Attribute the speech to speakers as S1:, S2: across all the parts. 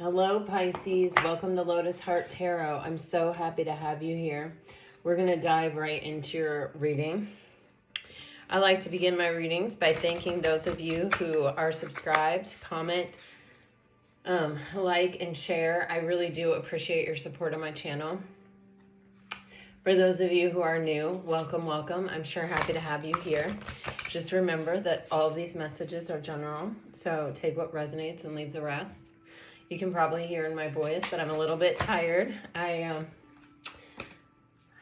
S1: Hello, Pisces. Welcome to Lotus Heart Tarot. I'm so happy to have you here. We're going to dive right into your reading. I like to begin my readings by thanking those of you who are subscribed, comment, like, and share. I really do appreciate your support on my channel. For those of you who are new, welcome, welcome. I'm sure happy to have you here. Just remember that all of these messages are general, so take what resonates and leave the rest. You can probably hear in my voice that I'm a little bit tired. I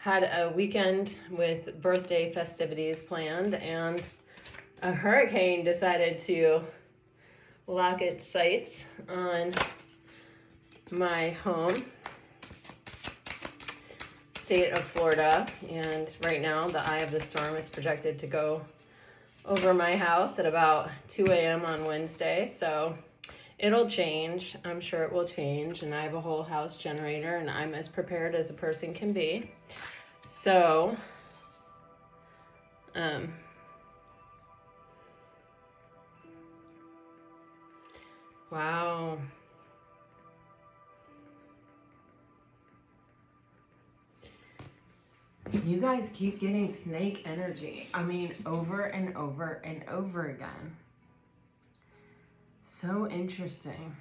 S1: had a weekend with birthday festivities planned, and a hurricane decided to lock its sights on my home state of Florida. And right now, the eye of the storm is projected to go over my house at about 2 a.m. on Wednesday. So it'll change. I'm sure it will change. And I have a whole house generator, and I'm as prepared as a person can be. So, wow. You guys keep getting snake energy. I mean, over and over and over again. So interesting.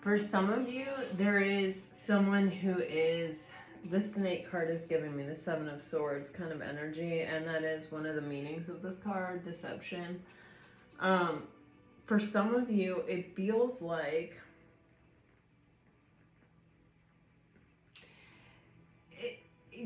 S1: For some of you, there is someone who is, the snake card is giving me the Seven of Swords kind of energy, and that is one of the meanings of this card, deception. For some of you, it feels like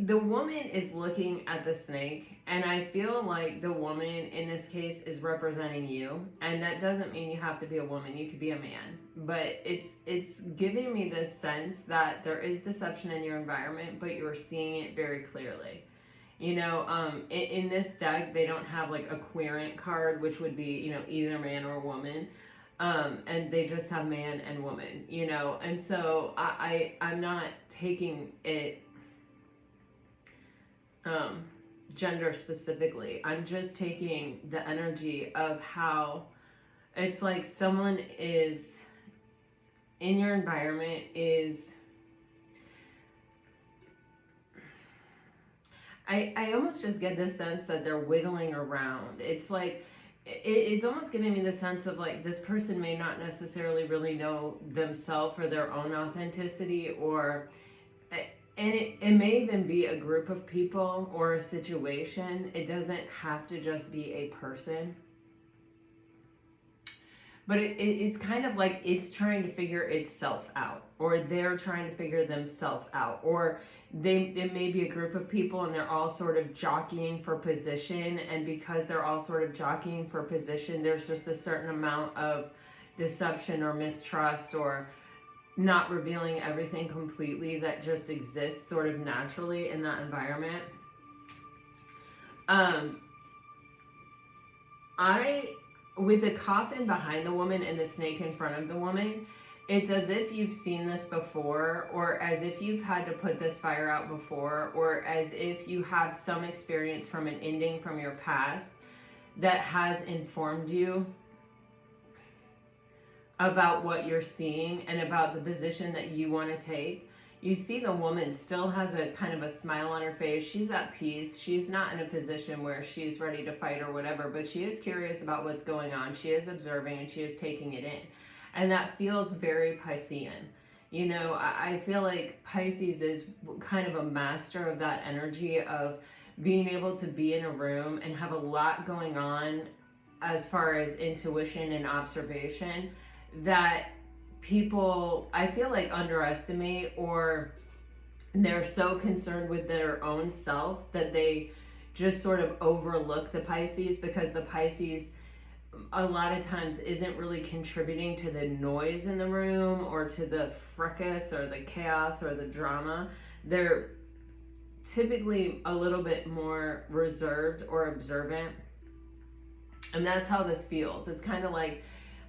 S1: the woman is looking at the snake, and I feel like the woman in this case is representing you. And that doesn't mean you have to be a woman, you could be a man, but it's giving me this sense that there is deception in your environment, but you're seeing it very clearly. You know, in this deck, they don't have like a querent card, which would be, you know, either man or woman. And they just have man and woman, you know. And so I'm not taking it gender specifically. I'm just taking the energy of how it's like someone is in your environment is, I almost just get this sense that they're wiggling around. It's like, it's almost giving me the sense of like this person may not necessarily really know themselves or their own authenticity, or and it may even be a group of people or a situation. It doesn't have to just be a person. But it's kind of like it's trying to figure itself out, or they're trying to figure themselves out, or it may be a group of people and they're all sort of jockeying for position. And because they're all sort of jockeying for position, there's just a certain amount of deception or mistrust, or not revealing everything completely that just exists sort of naturally in that environment. With the coffin behind the woman and the snake in front of the woman, it's as if you've seen this before, or as if you've had to put this fire out before, or as if you have some experience from an ending from your past that has informed you about what you're seeing and about the position that you want to take. You see the woman still has a kind of a smile on her face. She's at peace. She's not in a position where she's ready to fight or whatever, but she is curious about what's going on. She is observing and she is taking it in. And that feels very Piscean. You know, I feel like Pisces is kind of a master of that energy of being able to be in a room and have a lot going on as far as intuition and observation that people, I feel like, underestimate, or they're so concerned with their own self that they just sort of overlook the Pisces, because the Pisces a lot of times isn't really contributing to the noise in the room or to the fracas or the chaos or the drama. They're typically a little bit more reserved or observant. And that's how this feels. It's kind of like,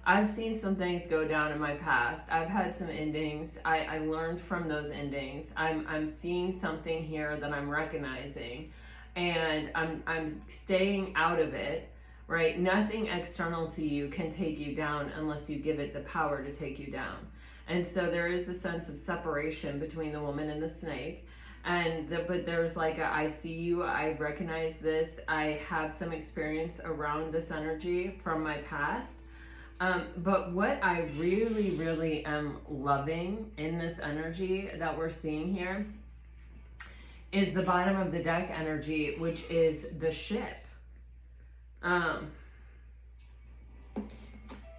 S1: I've seen some things go down in my past. I've had some endings. I learned from those endings. I'm seeing something here that I'm recognizing, and I'm staying out of it, right? Nothing external to you can take you down unless you give it the power to take you down. And so there is a sense of separation between the woman and the snake. But there's like I see you, I recognize this, I have some experience around this energy from my past. But what I really, really am loving in this energy that we're seeing here is the bottom of the deck energy, which is the ship.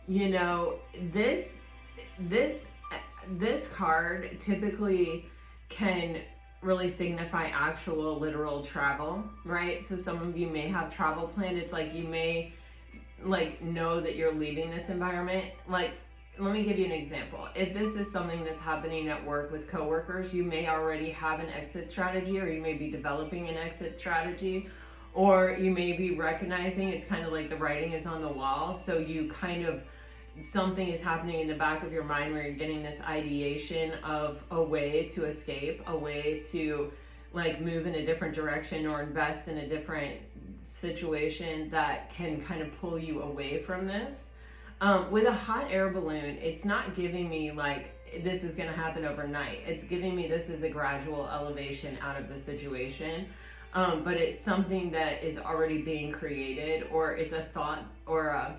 S1: You know, this card typically can really signify actual literal travel, right? So some of you may have travel planned. It's like you may like know that you're leaving this environment. Like, let me give you an example. If this is something that's happening at work with coworkers, you may already have an exit strategy, or you may be developing an exit strategy, or you may be recognizing it's kind of like the writing is on the wall. So you kind of, something is happening in the back of your mind where you're getting this ideation of a way to escape, a way to like move in a different direction or invest in a different situation that can kind of pull you away from this. With a hot air balloon, it's not giving me like this is going to happen overnight. It's giving me this is a gradual elevation out of the situation. But it's something that is already being created, or it's a thought or a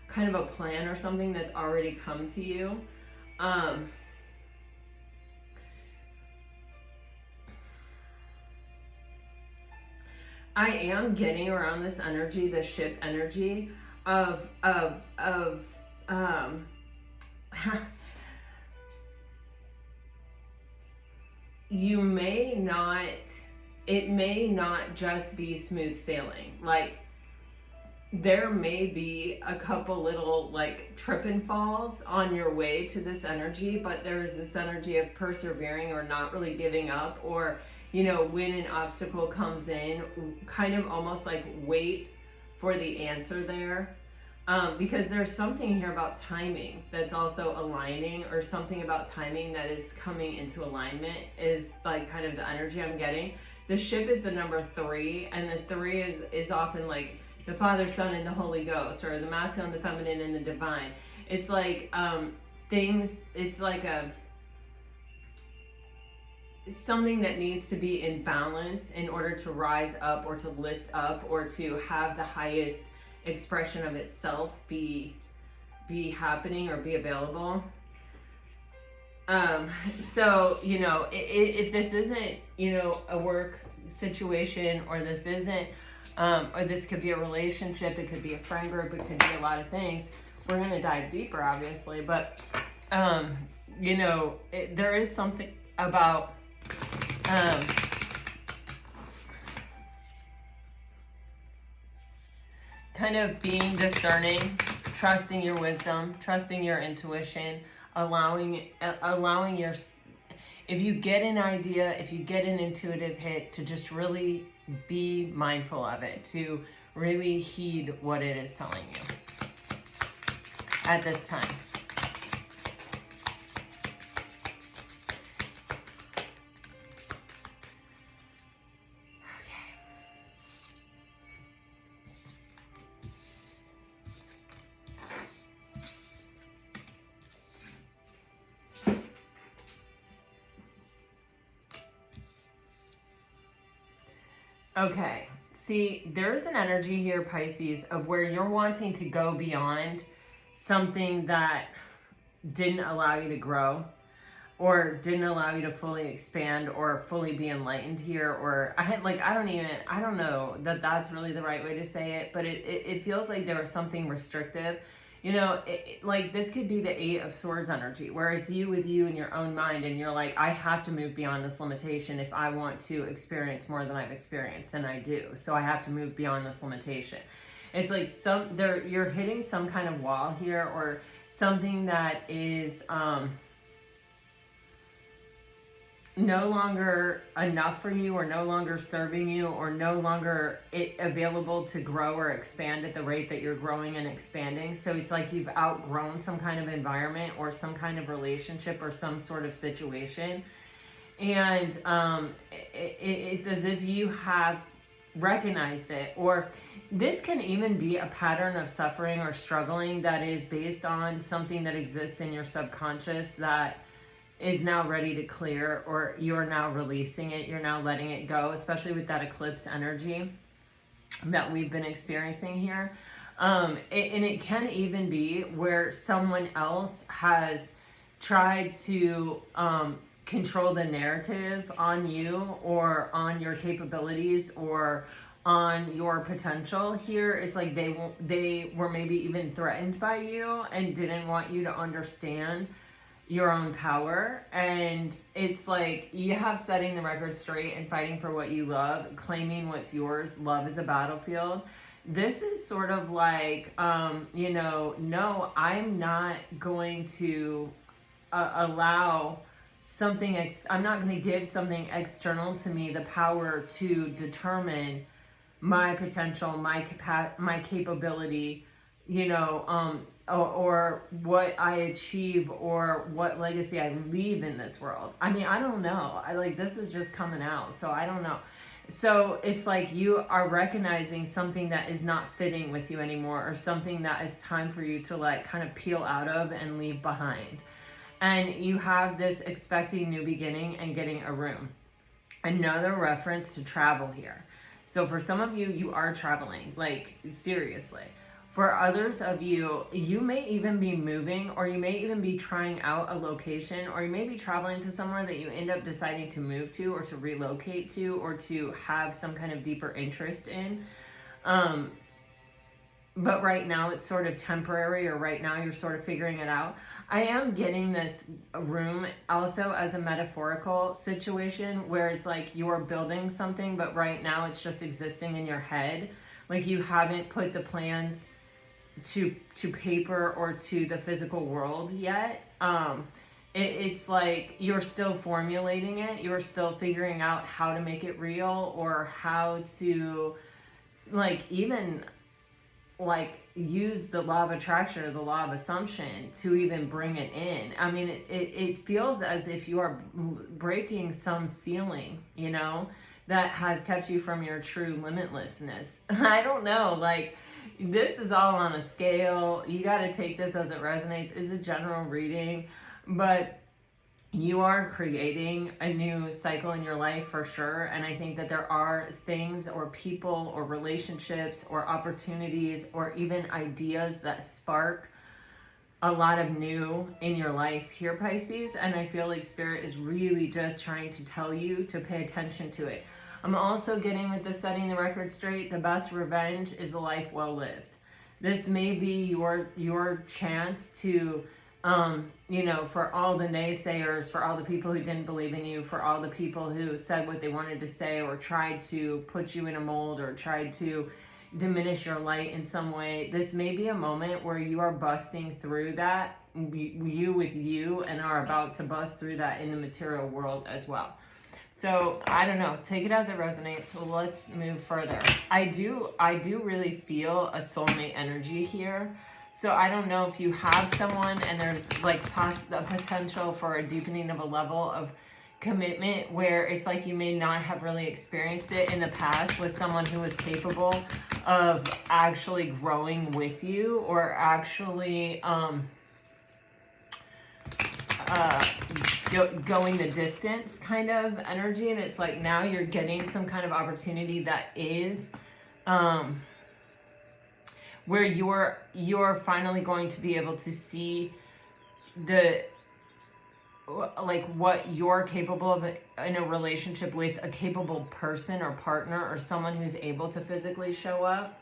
S1: kind of a plan or something that's already come to you. I am getting around this energy, the ship energy of you may not, it may not just be smooth sailing. Like, there may be a couple little like trip and falls on your way to this energy, but there is this energy of persevering or not really giving up, or, you know, when an obstacle comes in, kind of almost like wait for the answer there. Because there's something here about timing that's also aligning, or something about timing that is coming into alignment is like kind of the energy I'm getting. The ship is the number 3, and the 3 is often like the Father, Son, and the Holy Ghost, or the masculine, the feminine, and the divine. It's like things, it's like something that needs to be in balance in order to rise up or to lift up or to have the highest expression of itself be happening or be available. So, you know, if this isn't, you know, a work situation, or this isn't, or this could be a relationship, it could be a friend group, it could be a lot of things. We're going to dive deeper, obviously, but, you know, there is something about, kind of being discerning, trusting your wisdom, trusting your intuition, allowing your, if you get an idea, if you get an intuitive hit, to just really be mindful of it, to really heed what it is telling you at this time. Okay, see, there's an energy here, Pisces, of where you're wanting to go beyond something that didn't allow you to grow, or didn't allow you to fully expand or fully be enlightened here, or I don't know that that's really the right way to say it, but it feels like there was something restrictive. You know, like this could be the 8 of Swords energy, where it's you with you in your own mind, and you're like, I have to move beyond this limitation if I want to experience more than I've experienced, and I do. So I have to move beyond this limitation. It's like you're hitting some kind of wall here, or something that is no longer enough for you, or no longer serving you, or no longer available to grow or expand at the rate that you're growing and expanding. So it's like you've outgrown some kind of environment or some kind of relationship or some sort of situation. And it's as if you have recognized it. Or this can even be a pattern of suffering or struggling that is based on something that exists in your subconscious that is now ready to clear, or you're now releasing it, you're now letting it go, especially with that eclipse energy that we've been experiencing here. And it can even be where someone else has tried to control the narrative on you, or on your capabilities, or on your potential here. It's like they were maybe even threatened by you and didn't want you to understand your own power. And it's like you have setting the record straight and fighting for what you love, claiming what's yours. Love is a battlefield. This is sort of like, no, I'm not going to allow something, I'm not going to give something external to me the power to determine my potential, my capability, or what I achieve, or what legacy I leave in this world. I mean, I don't know. This is just coming out, so I don't know. So it's like you are recognizing something that is not fitting with you anymore, or something that is time for you to kind of peel out of and leave behind. And you have this expecting new beginning and getting a room. Another reference to travel here. So for some of you, you are traveling, seriously. For others of you, you may even be moving, or you may even be trying out a location, or you may be traveling to somewhere that you end up deciding to move to, or to relocate to, or to have some kind of deeper interest in. But right now it's sort of temporary, or right now you're sort of figuring it out. I am getting this room also as a metaphorical situation where it's like you're building something, but right now it's just existing in your head. Like you haven't put the plans to paper or to the physical world yet. It's like you're still formulating it. You're still figuring out how to make it real, or how to even use the law of attraction or the law of assumption to even bring it in. I mean, it feels as if you are breaking some ceiling, that has kept you from your true limitlessness. I don't know, this is all on a scale. You got to take this as it resonates. It's a general reading, but you are creating a new cycle in your life for sure. And I think that there are things, or people, or relationships, or opportunities, or even ideas that spark a lot of new in your life here, Pisces. And I feel like Spirit is really just trying to tell you to pay attention to it. I'm also getting, with the setting the record straight, the best revenge is a life well lived. This may be your chance to, for all the naysayers, for all the people who didn't believe in you, for all the people who said what they wanted to say, or tried to put you in a mold, or tried to diminish your light in some way. This may be a moment where you are busting through that, you with you, and are about to bust through that in the material world as well. So I don't know, take it as it resonates. Let's move further. I do really feel a soulmate energy here. So I don't know if you have someone and there's the potential for a deepening of a level of commitment where it's like you may not have really experienced it in the past with someone who was capable of actually growing with you, or actually going the distance kind of energy. And it's like now you're getting some kind of opportunity that is where you're finally going to be able to see what you're capable of in a relationship with a capable person or partner, or someone who's able to physically show up.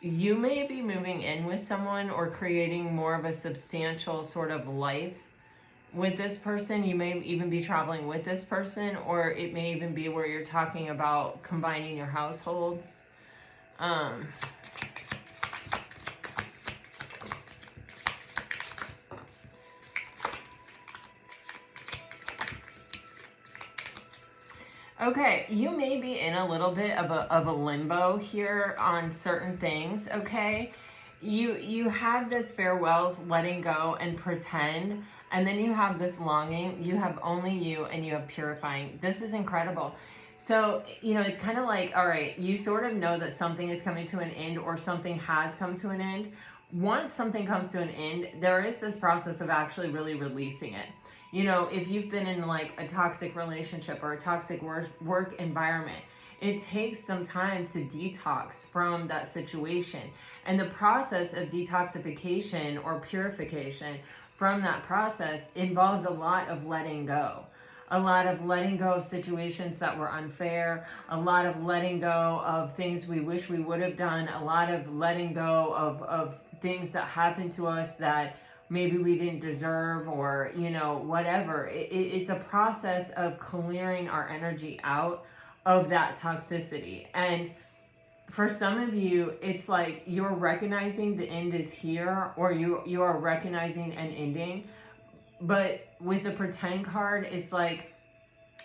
S1: You may be moving in with someone, or creating more of a substantial sort of life with this person. You may even be traveling with this person, or it may even be where you're talking about combining your households. Okay, you may be in a little bit of a limbo here on certain things, okay? You have this farewells, letting go and pretend, and then you have this longing, you have only you, and you have purifying. This is incredible. So, it's kind of like, all right, you sort of know that something is coming to an end or something has come to an end. Once something comes to an end, there is this process of actually really releasing it. If you've been in like a toxic relationship or a toxic work environment, it takes some time to detox from that situation. And the process of detoxification or purification from that process involves a lot of letting go. A lot of letting go of situations that were unfair, a lot of letting go of things we wish we would have done, a lot of letting go of things that happened to us that maybe we didn't deserve, or whatever. It's a process of clearing our energy out of that toxicity. And for some of you, it's like you're recognizing the end is here, or you are recognizing an ending. But with the pretend card, it's like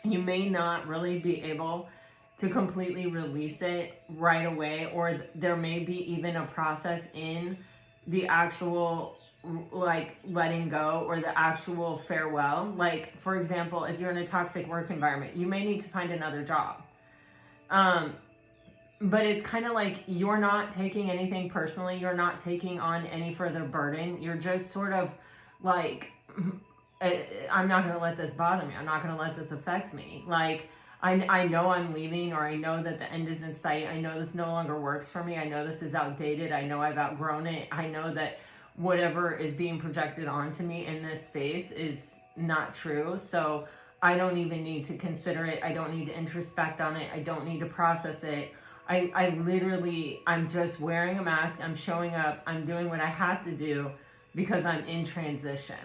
S1: you may not really be able to completely release it right away, or there may be even a process in the actual like letting go or the actual farewell. Like, for example, if you're in a toxic work environment, you may need to find another job. But it's kind of like you're not taking anything personally. You're not taking on any further burden. You're just sort of like, I'm not going to let this bother me. I'm not going to let this affect me. Like, I know I'm leaving, or I know that the end is in sight. I know this no longer works for me. I know this is outdated. I know I've outgrown it. I know that whatever is being projected onto me in this space is not true. So I don't even need to consider it. I don't need to introspect on it. I don't need to process it. I'm just wearing a mask. I'm showing up. I'm doing what I have to do because I'm in transition.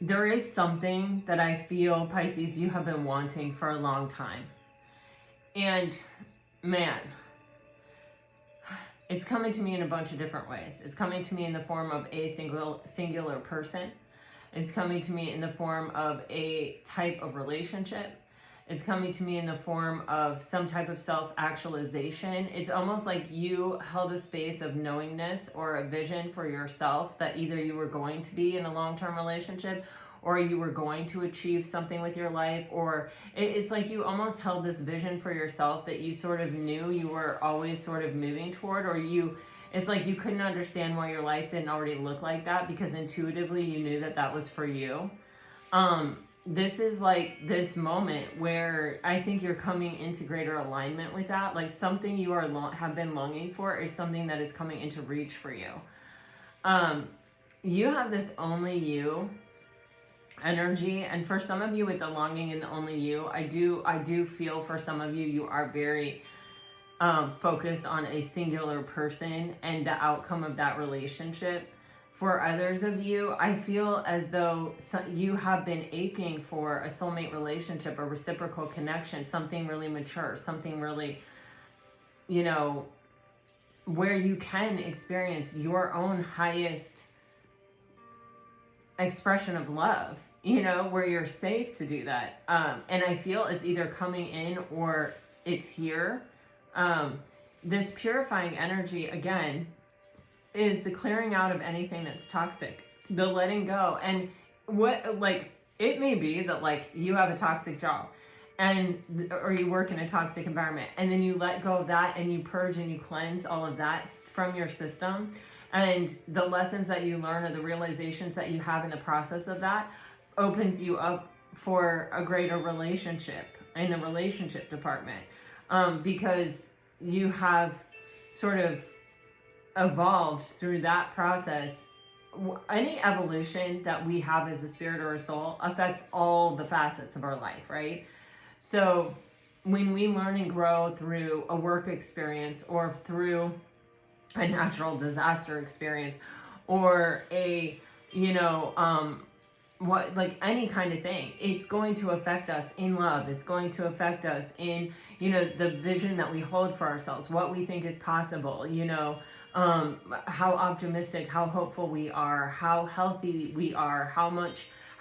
S1: There is something that I feel, Pisces, you have been wanting for a long time. And man, it's coming to me in a bunch of different ways. It's coming to me in the form of a singular person. It's coming to me in the form of a type of relationship. It's coming to me in the form of some type of self-actualization. It's almost like you held a space of knowingness or a vision for yourself that either you were going to be in a long-term relationship, or you were going to achieve something with your life, or it's like you almost held this vision for yourself that you sort of knew you were always sort of moving toward, or it's like you couldn't understand why your life didn't already look like that, because intuitively you knew that that was for you. This is like this moment where I think you're coming into greater alignment with that. Like something you have been longing for is something that is coming into reach for you. You have this only you energy, and for some of you with the longing and the only you, I do feel for some of you, you are very focused on a singular person and the outcome of that relationship. For others of you, I feel as though you have been aching for a soulmate relationship, a reciprocal connection, something really mature, something really, where you can experience your own highest expression of love, where you're safe to do that. And I feel it's either coming in or it's here. This purifying energy, again, is the clearing out of anything that's toxic, the letting go. And it may be that you have a toxic job or you work in a toxic environment, and then you let go of that and you purge and you cleanse all of that from your system. And the lessons that you learn or the realizations that you have in the process of that opens you up for a greater relationship in the relationship department, because you have sort of evolved through that process. Any evolution that we have as a spirit or a soul affects all the facets of our life, right? So when we learn and grow through a work experience, or through a natural disaster experience, or any kind of thing, it's going to affect us in love. It's going to affect us in, the vision that we hold for ourselves, what we think is possible, how optimistic, how hopeful we are, how healthy we are, how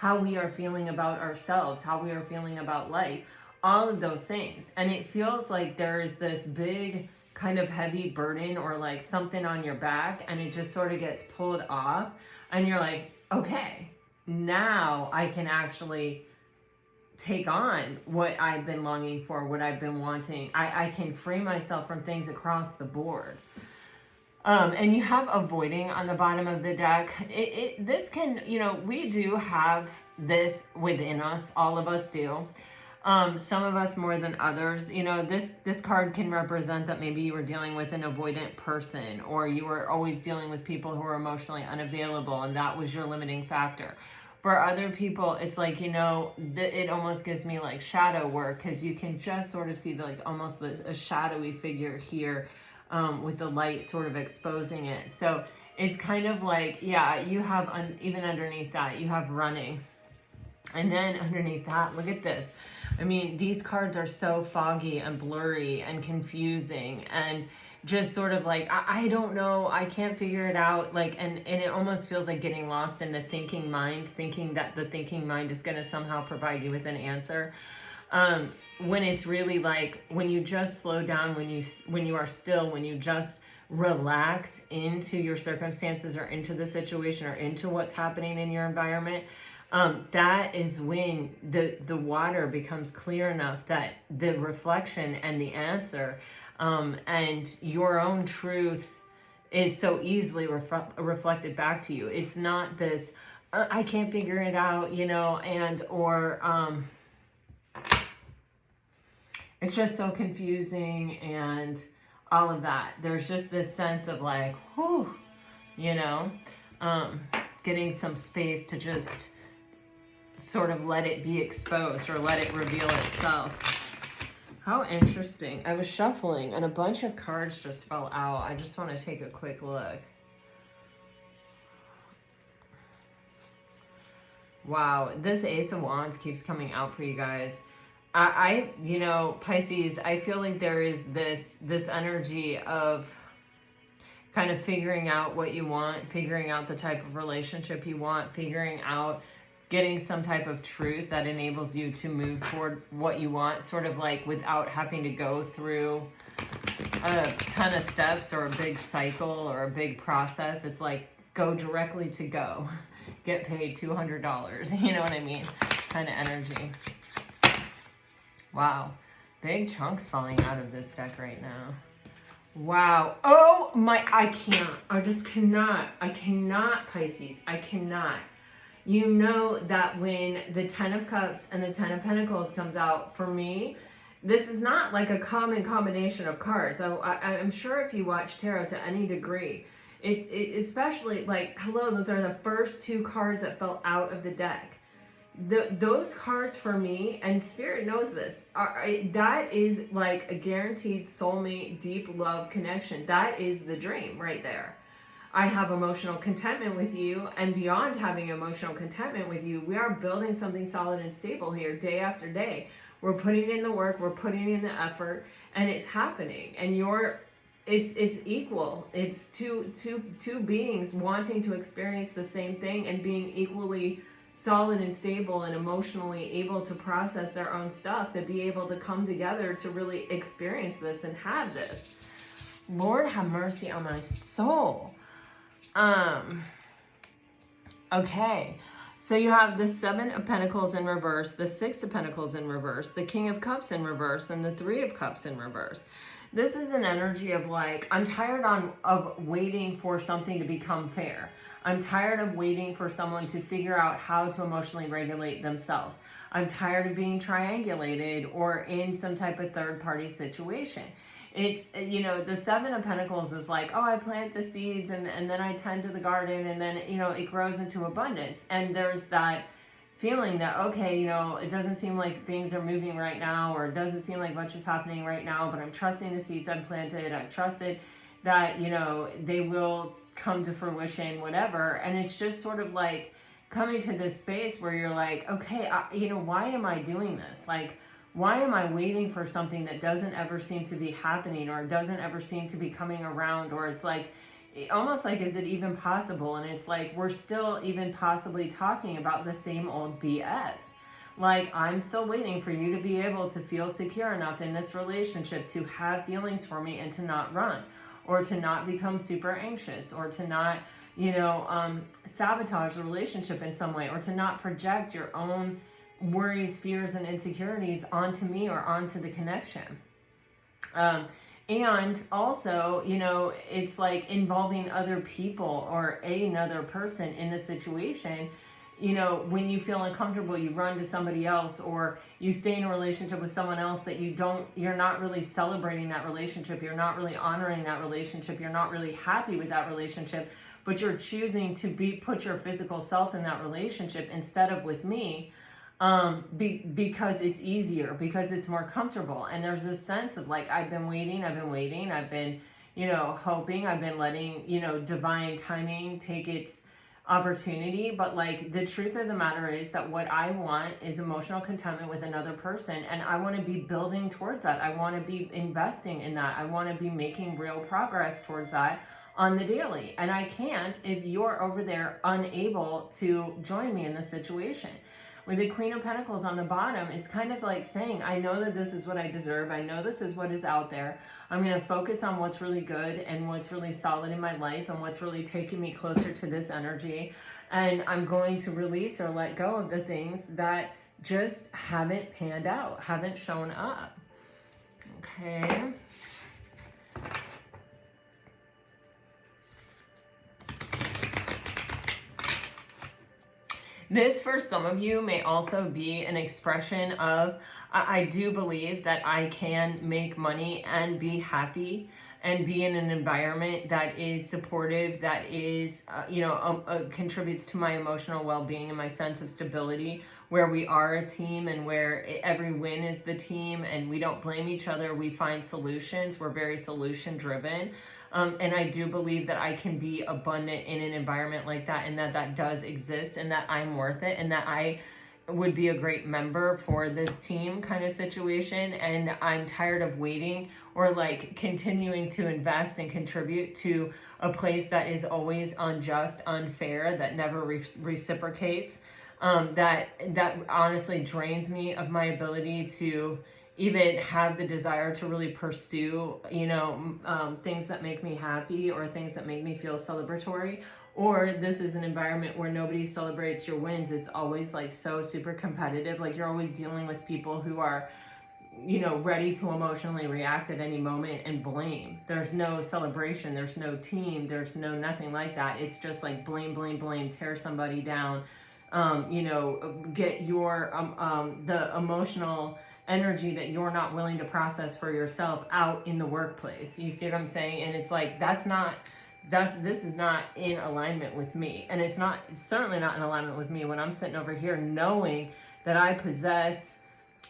S1: how we are feeling about ourselves, how we are feeling about life, all of those things. And it feels like there is this big kind of heavy burden or like something on your back, and it just sort of gets pulled off, and you're like, okay, now I can actually take on what I've been longing for, what I've been wanting. I can free myself from things across the board. And you have avoiding on the bottom of the deck. This can, we do have this within us. All of us do. Some of us more than others. This card can represent that maybe you were dealing with an avoidant person, or you were always dealing with people who are emotionally unavailable, and that was your limiting factor. For other people, it's like, it almost gives me like shadow work, because you can just sort of see almost a shadowy figure here, with the light sort of exposing it. So it's kind of like, yeah, you have, even underneath that, you have running. And then underneath that, look at this. I mean, these cards are so foggy and blurry and confusing, and just sort of like, I don't know, I can't figure it out. And it almost feels like getting lost in the thinking mind, thinking that the thinking mind is going to somehow provide you with an answer. When it's really like, when you just slow down, when you are still, when you just relax into your circumstances, or into the situation, or into what's happening in your environment, that is when the water becomes clear enough that the reflection and the answer, and your own truth is so easily reflected back to you. It's not this, I can't figure it out, it's just so confusing and all of that. There's just this sense of like, whew, getting some space to just sort of let it be exposed, or let it reveal itself. How interesting. I was shuffling and a bunch of cards just fell out. I just want to take a quick look. Wow, this Ace of Wands keeps coming out for you guys. Pisces, I feel like there is this energy of kind of figuring out what you want, figuring out the type of relationship you want, figuring out getting some type of truth that enables you to move toward what you want, sort of like without having to go through a ton of steps or a big cycle or a big process. It's like, go directly to go. Get paid $200. You know what I mean? Kind of energy. Wow. Big chunks falling out of this deck right now. Wow. Oh my, I can't. I just cannot. I cannot, Pisces. I cannot. You know that when the 10 of Cups and the 10 of Pentacles comes out, for me, this is not like a common combination of cards. I'm sure if you watch tarot to any degree, it especially like, hello, those are the first two cards that fell out of the deck. Those cards for me, and Spirit knows this, that is like a guaranteed soulmate, deep love connection. That is the dream right there. I have emotional contentment with you, and beyond having emotional contentment with you, we are building something solid and stable here day after day. We're putting in the work, we're putting in the effort, and it's happening. And it's equal. It's two beings wanting to experience the same thing and being equally solid and stable and emotionally able to process their own stuff, to be able to come together to really experience this and have this. Lord have mercy on my soul. Okay, so you have the 7 of Pentacles in reverse, the 6 of Pentacles in reverse, the King of Cups in reverse, and the 3 of Cups in reverse. This is an energy of like, I'm tired of waiting for something to become fair. I'm tired of waiting for someone to figure out how to emotionally regulate themselves. I'm tired of being triangulated or in some type of third-party situation. It's, the 7 of Pentacles is like, oh, I plant the seeds and then I tend to the garden, and then, it grows into abundance. And there's that feeling that, okay, it doesn't seem like things are moving right now, or it doesn't seem like much is happening right now, but I'm trusting the seeds I've planted. I've trusted that, they will come to fruition, whatever. And it's just sort of like coming to this space where you're like, okay, why am I doing this? Like, why am I waiting for something that doesn't ever seem to be happening, or doesn't ever seem to be coming around, or it's like, almost like, is it even possible? And it's like, we're still even possibly talking about the same old BS. Like, I'm still waiting for you to be able to feel secure enough in this relationship to have feelings for me and to not run, or to not become super anxious, or to not, sabotage the relationship in some way, or to not project your own worries, fears, and insecurities onto me or onto the connection. And also, it's like involving other people or another person in the situation. When you feel uncomfortable, you run to somebody else, or you stay in a relationship with someone else that you're not really celebrating that relationship. You're not really honoring that relationship. You're not really happy with that relationship, but you're choosing to put your physical self in that relationship instead of with me. Because it's easier, because it's more comfortable. And there's this sense of like, I've been waiting, I've been, hoping, I've been letting, divine timing take its opportunity. But like, the truth of the matter is that what I want is emotional contentment with another person. And I want to be building towards that. I want to be investing in that. I want to be making real progress towards that on the daily. And I can't if you're over there unable to join me in this situation. With the Queen of Pentacles on the bottom, it's kind of like saying, I know that this is what I deserve. I know this is what is out there. I'm going to focus on what's really good and what's really solid in my life and what's really taking me closer to this energy. And I'm going to release or let go of the things that just haven't panned out, haven't shown up. Okay. This, for some of you, may also be an expression of, I do believe that I can make money and be happy and be in an environment that is supportive, that is, contributes to my emotional well-being and my sense of stability, where we are a team and where every win is the team and we don't blame each other. We find solutions. We're very solution driven. And I do believe that I can be abundant in an environment like that, and that does exist, and that I'm worth it, and that I would be a great member for this team kind of situation. And I'm tired of waiting or like continuing to invest and contribute to a place that is always unjust, unfair, that never reciprocates, that honestly drains me of my ability to even have the desire to really pursue, things that make me happy or things that make me feel celebratory. Or this is an environment where nobody celebrates your wins. It's always like so super competitive. Like, you're always dealing with people who are, ready to emotionally react at any moment and blame. There's no celebration. There's no team. There's no nothing like that. It's just like blame, blame, blame, tear somebody down, get your, the emotional energy that you're not willing to process for yourself out in the workplace. You see what I'm saying? And it's like, this is not in alignment with me. And it's certainly not in alignment with me when I'm sitting over here knowing that I possess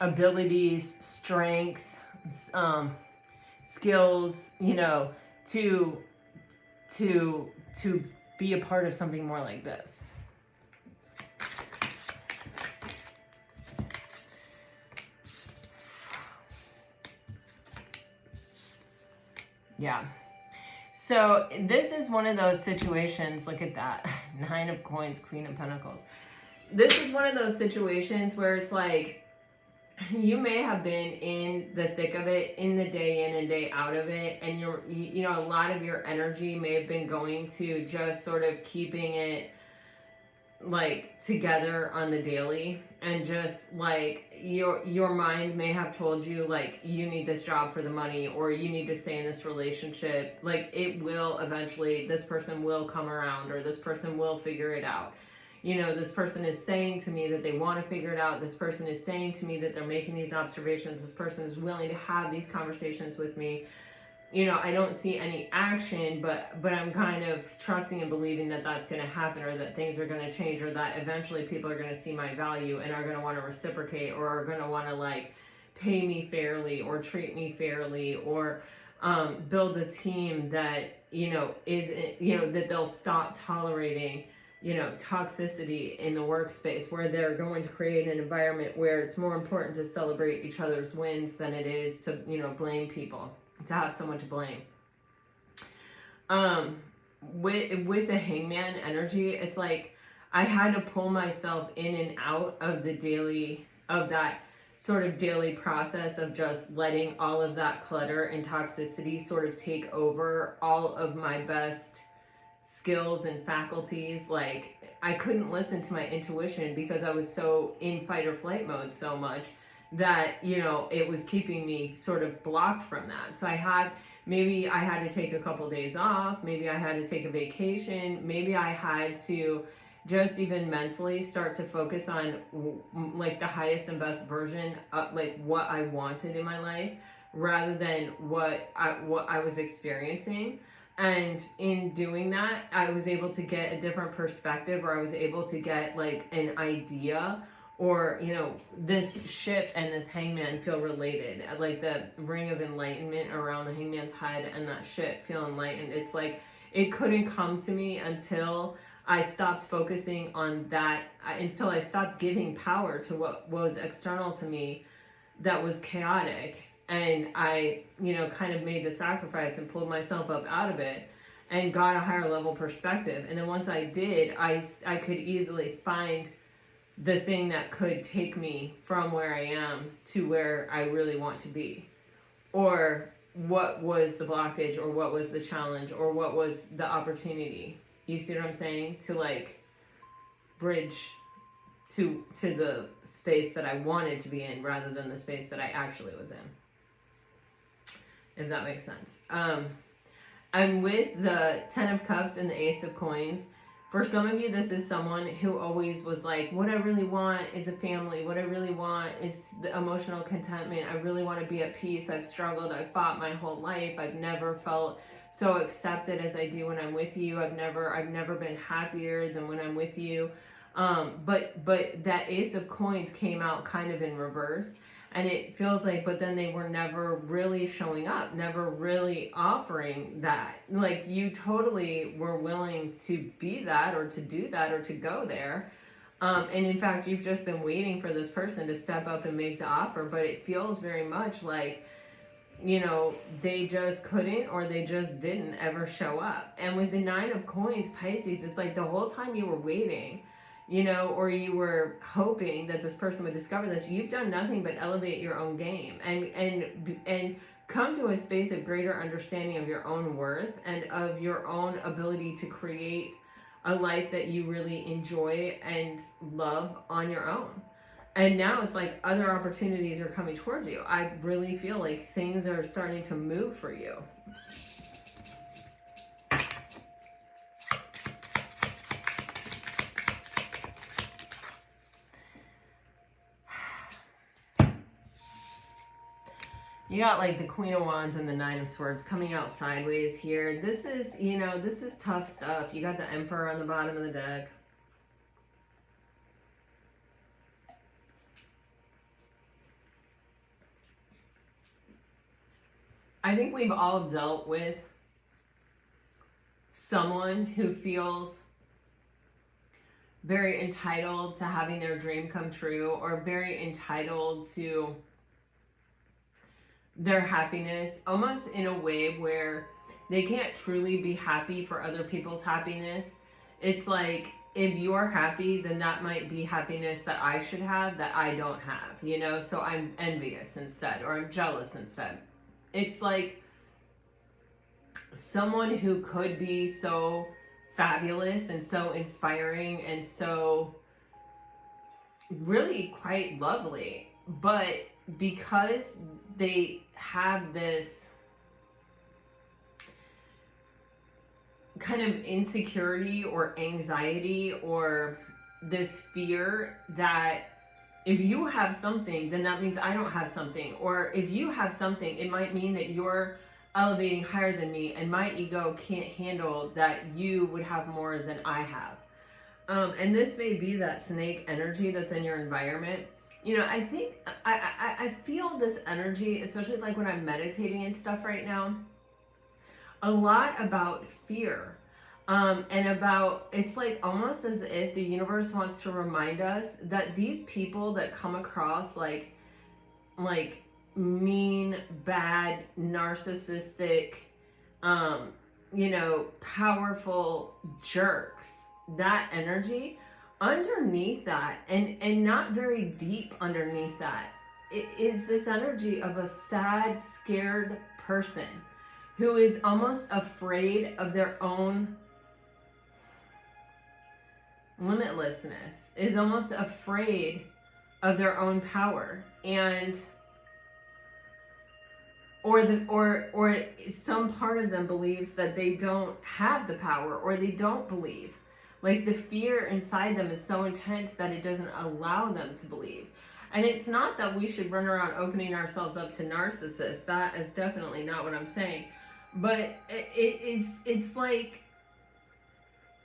S1: abilities, strength, skills, to be a part of something more like this. Yeah. So this is one of those situations, look at that, 9 of Coins, Queen of Pentacles. This is one of those situations where it's like, you may have been in the thick of it, in the day in and day out of it, and a lot of your energy may have been going to just sort of keeping it like together on the daily, and just like your mind may have told you like, you need this job for the money, or you need to stay in this relationship. Like, it will eventually, this person will come around, or this person will figure it out. This person is saying to me that they want to figure it out. This person is saying to me that they're making these observations. This person is willing to have these conversations with me. I don't see any action, but I'm kind of trusting and believing that that's going to happen, or that things are going to change, or that eventually people are going to see my value and are going to want to reciprocate, or are going to want to like pay me fairly or treat me fairly, or build a team that, that they'll stop tolerating, toxicity in the workspace, where they're going to create an environment where it's more important to celebrate each other's wins than it is to, blame people, to have someone to blame. with the hangman energy, it's like I had to pull myself in and out of that sort of daily process of just letting all of that clutter and toxicity sort of take over all of my best skills and faculties. Like, I couldn't listen to my intuition because I was so in fight or flight mode so much that, you know, it was keeping me sort of blocked from that. So maybe I had to take a couple days off, maybe I had to take a vacation, maybe I had to just even mentally start to focus on like the highest and best version of like what I wanted in my life rather than what I was experiencing. And in doing that, I was able to get a different perspective, or I was able to get like an idea, or, you know, this ship and this hangman feel related. Like the ring of enlightenment around the hangman's head and that ship feel enlightened. It's like it couldn't come to me until I stopped focusing on that, until I stopped giving power to what was external to me that was chaotic. And I, you know, kind of made the sacrifice and pulled myself up out of it and got a higher level perspective. And then once I did, I could easily find the thing that could take me from where I am to where I really want to be. Or what was the blockage, or what was the challenge, or what was the opportunity. You see what I'm saying? To like bridge to the space that I wanted to be in rather than the space that I actually was in. If that makes sense. I'm with the 10 of Cups and the Ace of Coins. For some of you, this is someone who always was like, what I really want is a family. What I really want is the emotional contentment. I really want to be at peace. I've struggled. I've fought my whole life. I've never felt so accepted as I do when I'm with you. I've never been happier than when I'm with you. But that Ace of Coins came out kind of in reverse. And it feels like, but then they were never really showing up, never really offering that. Like, you totally were willing to be that, or to do that, or to go there. And in fact, you've just been waiting for this person to step up and make the offer. But it feels very much like, you know, they just couldn't, or they just didn't ever show up. And with the 9 of Coins, Pisces, it's like the whole time you were waiting, you know, or you were hoping that this person would discover this, you've done nothing but elevate your own game and come to a space of greater understanding of your own worth and of your own ability to create a life that you really enjoy and love on your own. And now it's like other opportunities are coming towards you. I really feel like things are starting to move for you. You got like the Queen of Wands and the 9 of Swords coming out sideways here. This is, you know, this is tough stuff. You got the Emperor on the bottom of the deck. I think we've all dealt with someone who feels very entitled to having their dream come true, or very entitled to their happiness, almost in a way where they can't truly be happy for other people's happiness. It's like, if you're happy, then that might be happiness that I should have that I don't have, you know? So I'm envious instead, or I'm jealous instead. It's like someone who could be so fabulous and so inspiring and so really quite lovely, but because they have this kind of insecurity or anxiety or this fear that if you have something, then that means I don't have something. Or if you have something, it might mean that you're elevating higher than me and my ego can't handle that you would have more than I have. And this may be that snake energy that's in your environment. You know, I think, I feel this energy, especially like when I'm meditating and stuff right now, a lot about fear. And about, it's like almost as if the universe wants to remind us that these people that come across like mean, bad, narcissistic, powerful jerks, that energy, underneath that, and not very deep underneath that, is this energy of a sad, scared person who is almost afraid of their own limitlessness, is almost afraid of their own power, and or some part of them believes that they don't have the power, or they don't believe. Like, the fear inside them is so intense that it doesn't allow them to believe. And it's not that we should run around opening ourselves up to narcissists. That is definitely not what I'm saying. But it's like,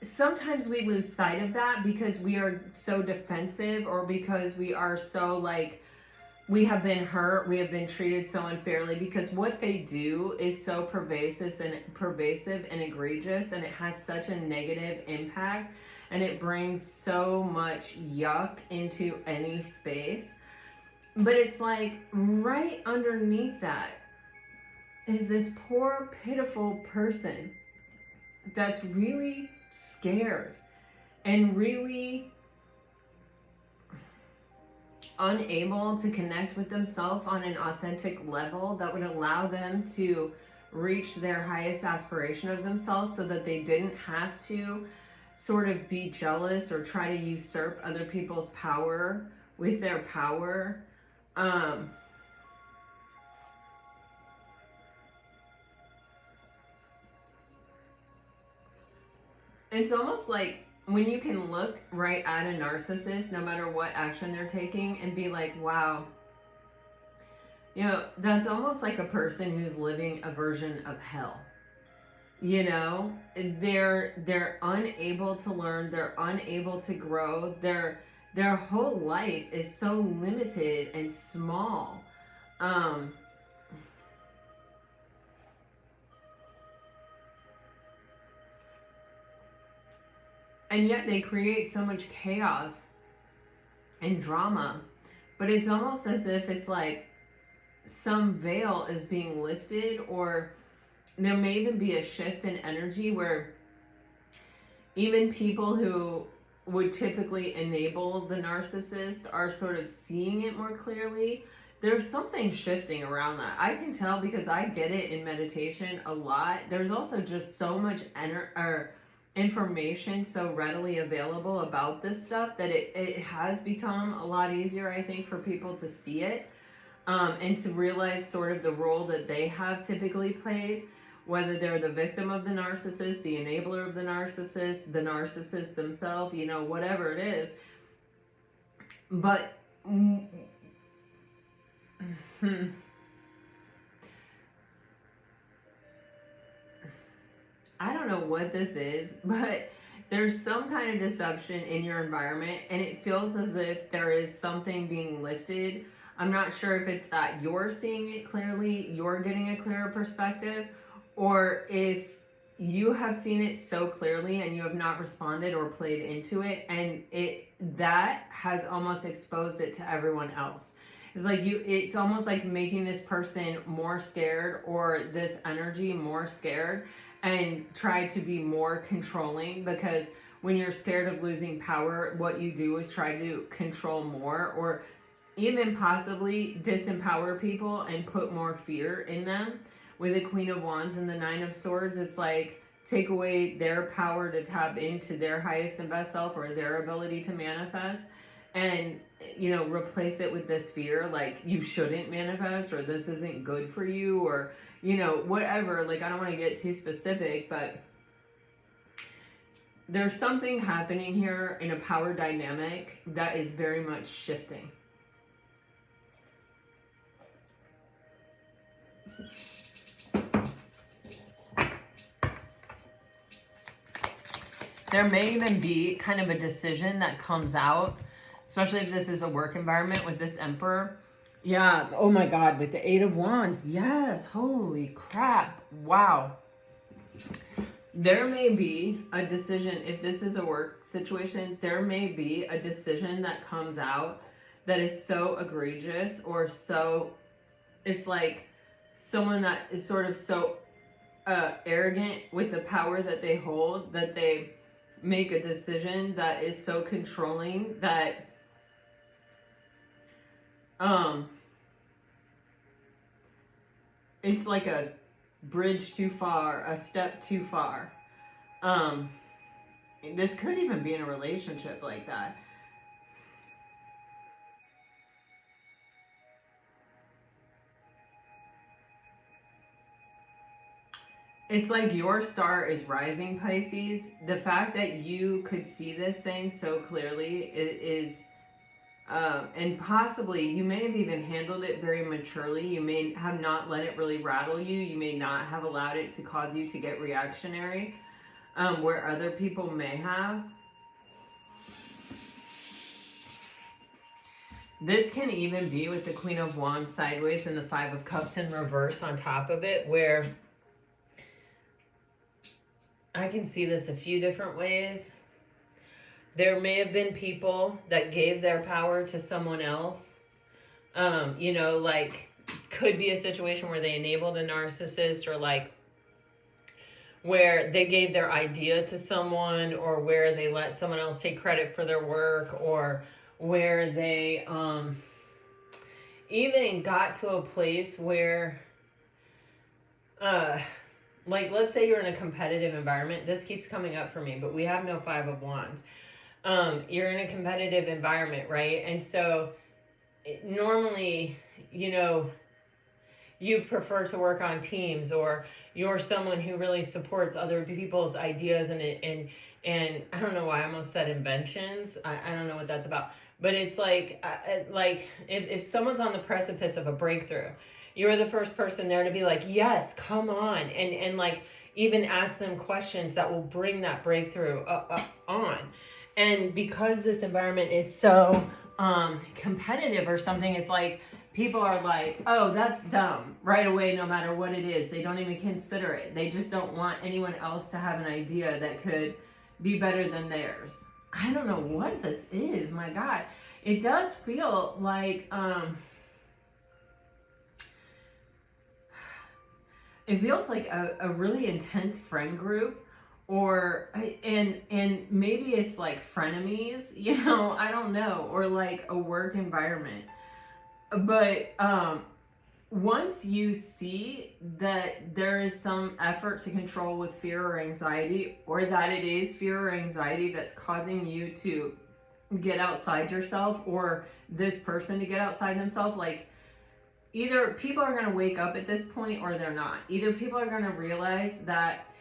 S1: sometimes we lose sight of that because we are so defensive, or because we are so like, we have been hurt, we have been treated so unfairly, because what they do is so pervasive and egregious, and it has such a negative impact, and it brings so much yuck into any space. But it's like, right underneath that is this poor, pitiful person that's really scared and really unable to connect with themselves on an authentic level that would allow them to reach their highest aspiration of themselves, so that they didn't have to sort of be jealous or try to usurp other people's power with their power. It's almost like when you can look right at a narcissist, no matter what action they're taking, and be like, wow, that's almost like a person who's living a version of hell. They're unable to learn, they're unable to grow, their whole life is so limited and small. And yet they create so much chaos and drama. But it's almost as if it's like some veil is being lifted, or there may even be a shift in energy where even people who would typically enable the narcissist are sort of seeing it more clearly. There's something shifting around that. I can tell because I get it in meditation a lot. There's also just so much information so readily available about this stuff that it has become a lot easier, I think, for people to see it, and to realize sort of the role that they have typically played, whether they're the victim of the narcissist, the enabler of the narcissist themselves, whatever it is. But I don't know what this is, but there's some kind of deception in your environment, and it feels as if there is something being lifted. I'm not sure if it's that you're seeing it clearly, you're getting a clearer perspective, or if you have seen it so clearly and you have not responded or played into it, and that has almost exposed it to everyone else. It's almost like making this person more scared, or this energy more scared, and try to be more controlling, because when you're scared of losing power, what you do is try to control more, or even possibly disempower people and put more fear in them. With the Queen of Wands and the Nine of Swords, it's like, take away their power to tap into their highest and best self, or their ability to manifest, and replace it with this fear, like you shouldn't manifest, or this isn't good for you, or whatever. Like, I don't want to get too specific, but there's something happening here in a power dynamic that is very much shifting. There may even be kind of a decision that comes out, especially if this is a work environment with this Emperor. Yeah, oh my God, with the Eight of Wands. Yes, holy crap. Wow. There may be a decision, if this is a work situation, there may be a decision that comes out that is so egregious, or so, it's like someone that is sort of so arrogant with the power that they hold, that they make a decision that is so controlling that it's like a bridge too far, a step too far. This could even be in a relationship like that. It's like your star is rising, Pisces. The fact that you could see this thing so clearly is and possibly you may have even handled it very maturely. You may have not let it really rattle you. You may not have allowed it to cause you to get reactionary, where other people may have. This can even be with the Queen of Wands sideways and the Five of Cups in reverse on top of it, where I can see this a few different ways. There may have been people that gave their power to someone else. You know, like, could be a situation where they enabled a narcissist, or like where they gave their idea to someone, or where they let someone else take credit for their work, or where they even got to a place where like, let's say you're in a competitive environment. This keeps coming up for me, but we have no Five of Wands. You're in a competitive environment, right? And so normally, you know, you prefer to work on teams, or you're someone who really supports other people's ideas and I don't know why I almost said inventions. I don't know what that's about. But it's like if someone's on the precipice of a breakthrough, you're the first person there to be like, yes, come on. And like even ask them questions that will bring that breakthrough on. And because this environment is so competitive or something, it's like people are like, oh, that's dumb right away, no matter what it is. They don't even consider it. They just don't want anyone else to have an idea that could be better than theirs. I don't know what this is. My God. It does feel like it feels like a really intense friend group, or and maybe it's like frenemies, you know, I don't know, or like a work environment. But once you see that there is some effort to control with fear or anxiety, or that it is fear or anxiety that's causing you to get outside yourself, or this person to get outside themselves, like either people are going to wake up at this point or they're not. Either people are going to realize that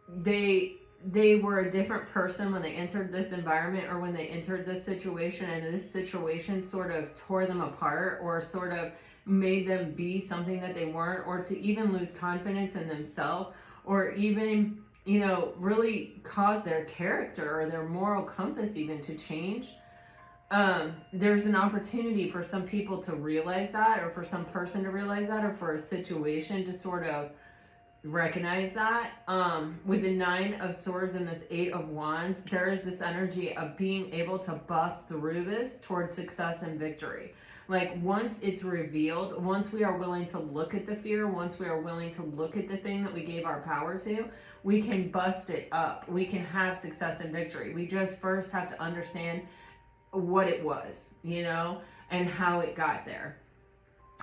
S1: they were a different person when they entered this environment, or when they entered this situation, and this situation sort of tore them apart, or sort of made them be something that they weren't, or to even lose confidence in themselves, or even, you know, really cause their character or their moral compass even to change. There's an opportunity for some people to realize that, or for some person to realize that, or for a situation to sort of recognize that. With the Nine of Swords and this Eight of Wands, there is this energy of being able to bust through this towards success and victory. Like once it's revealed, once we are willing to look at the fear, once we are willing to look at the thing that we gave our power to, we can bust it up. We can have success and victory. We just first have to understand what it was, you know, and how it got there.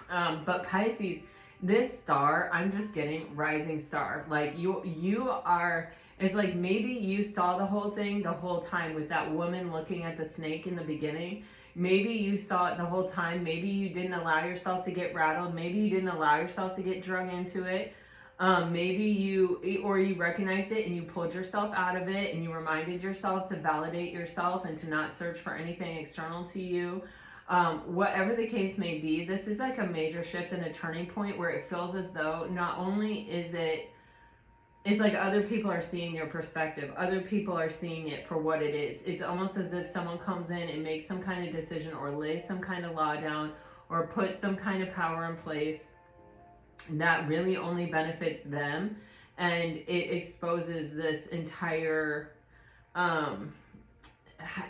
S1: But Pisces, this star, I'm just getting rising star. Like you are, it's like maybe you saw the whole thing the whole time with that woman looking at the snake in the beginning. Maybe you saw it the whole time. Maybe you didn't allow yourself to get rattled. Maybe you didn't allow yourself to get drug into it. Maybe you recognized it and you pulled yourself out of it, and you reminded yourself to validate yourself and to not search for anything external to you. Whatever the case may be, this is like a major shift and a turning point where it feels as though not only is it's like other people are seeing your perspective. Other people are seeing it for what it is. It's almost as if someone comes in and makes some kind of decision, or lays some kind of law down, or puts some kind of power in place that really only benefits them, and it exposes this entire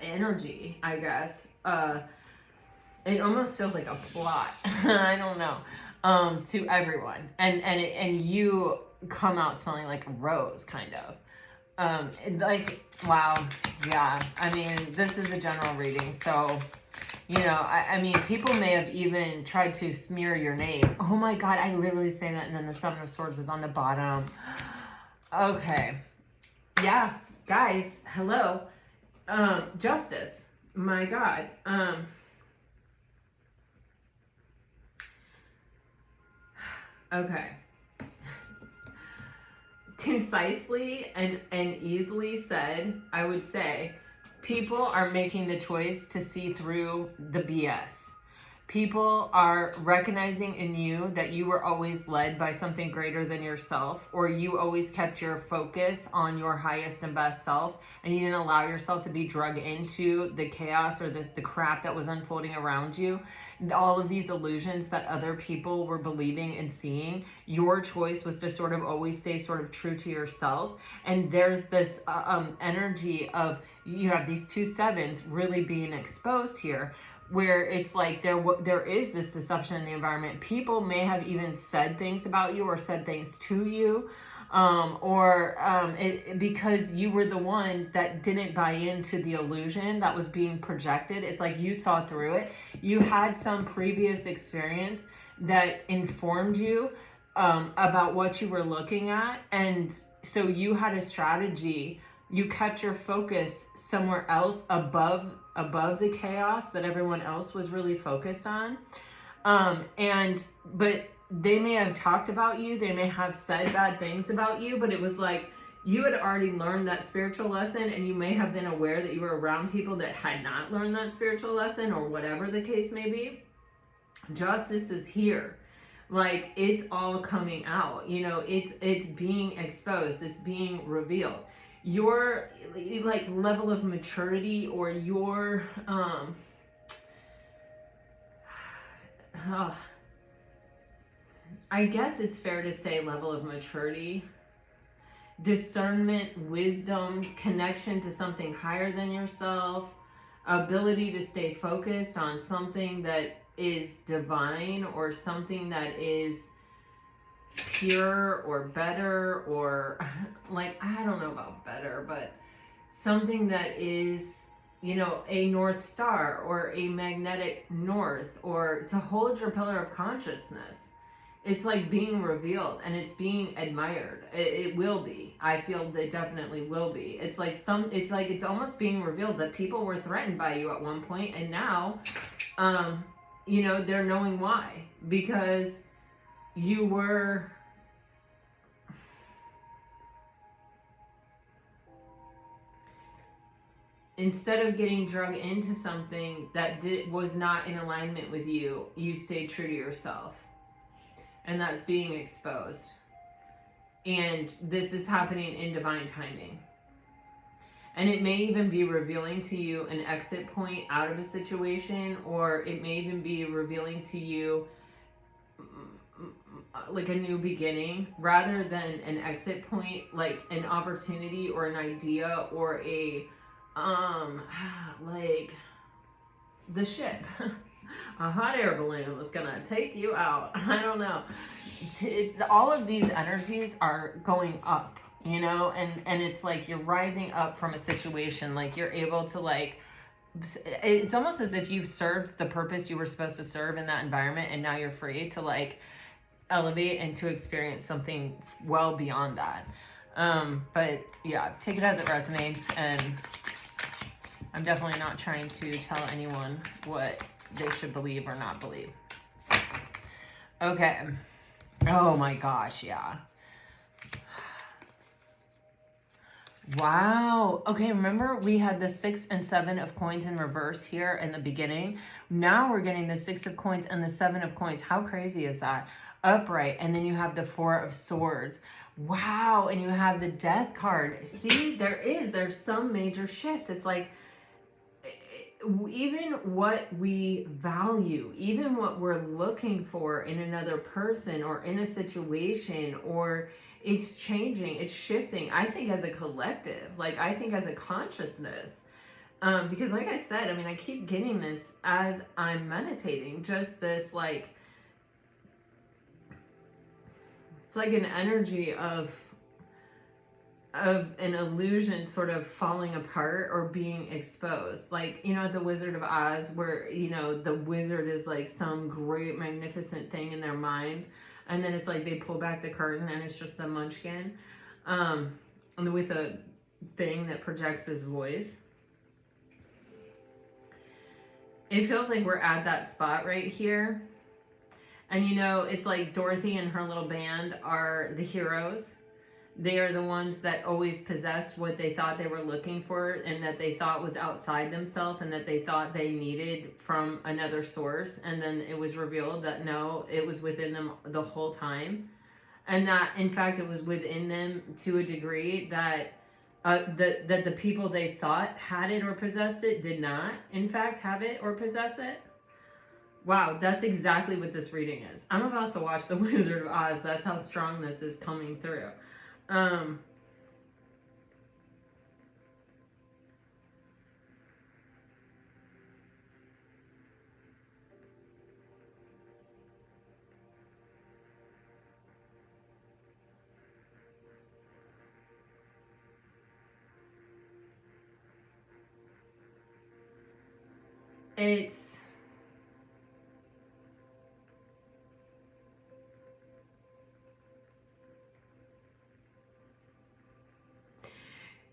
S1: energy, I guess. It almost feels like a plot. I don't know. to everyone. And you come out smelling like a rose, kind of. Like, wow, yeah. I mean, this is a general reading, so, you know, I mean, people may have even tried to smear your name. Oh my God, I literally say that, and then the Seven of Swords is on the bottom. Okay. Yeah, guys, hello. Justice. My God. Okay. Concisely and easily said, I would say, people are making the choice to see through the BS. People are recognizing in you that you were always led by something greater than yourself, or you always kept your focus on your highest and best self, and you didn't allow yourself to be drug into the chaos or the crap that was unfolding around you. All of these illusions that other people were believing and seeing, your choice was to sort of always stay sort of true to yourself. And there's this energy of, you have these two sevens really being exposed here, where it's like there is this deception in the environment. People may have even said things about you or said things to you, because you were the one that didn't buy into the illusion that was being projected. It's like you saw through it. You had some previous experience that informed you about what you were looking at, and so you had a strategy. You kept your focus somewhere else above the chaos that everyone else was really focused on. But they may have talked about you, they may have said bad things about you, but it was like you had already learned that spiritual lesson, and you may have been aware that you were around people that had not learned that spiritual lesson, or whatever the case may be. Justice is here. Like, it's all coming out, you know, it's being exposed, it's being revealed. Your like level of maturity, or your I guess it's fair to say level of maturity, discernment, wisdom, connection to something higher than yourself, ability to stay focused on something that is divine, or something that is pure or better, or like, I don't know about better, but something that is, you know, a North Star or a magnetic north, or to hold your pillar of consciousness. It's like being revealed, and it's being admired. It will be. I feel it definitely will be. It's like it's almost being revealed that people were threatened by you at one point, and now, you know, they're knowing why, because you were instead of getting drug into something that was not in alignment with you, you stayed true to yourself. And that's being exposed. And this is happening in divine timing. And it may even be revealing to you an exit point out of a situation, or it may even be revealing to you like a new beginning, rather than an exit point, like an opportunity or an idea, or a like the ship, a hot air balloon that's gonna take you out. I don't know. All of these energies are going up, you know, and it's like you're rising up from a situation, like you're able to, like, it's almost as if you've served the purpose you were supposed to serve in that environment, and now you're free to, like, elevate and to experience something well beyond that. But yeah, take it as it resonates, and I'm definitely not trying to tell anyone what they should believe or not believe. Okay. Oh my gosh, yeah. Wow. Okay, remember we had the 6 and 7 of coins in reverse here in the beginning. Now we're getting the 6 of coins and the 7 of coins. How crazy is that? Upright. And then you have the 4 of swords. Wow. And you have the death card. See, there's some major shift. It's like, even what we value, even what we're looking for in another person or in a situation, or it's changing, it's shifting. I think as a collective, like I think as a consciousness, because like I said, I mean, I keep getting this as I'm meditating, just this like It's like an energy of an illusion sort of falling apart or being exposed. Like, you know, the Wizard of Oz, where, you know, the wizard is like some great magnificent thing in their minds, and then it's like they pull back the curtain and it's just the munchkin, and with a thing that projects his voice. It feels like we're at that spot right here. And you know, it's like Dorothy and her little band are the heroes. They are the ones that always possessed what they thought they were looking for, and that they thought was outside themselves, and that they thought they needed from another source. And then it was revealed that no, it was within them the whole time. And that, in fact, it was within them to a degree that that the people they thought had it or possessed it did not, in fact, have it or possess it. Wow, that's exactly what this reading is. I'm about to watch The Wizard of Oz. That's how strong this is coming through. It's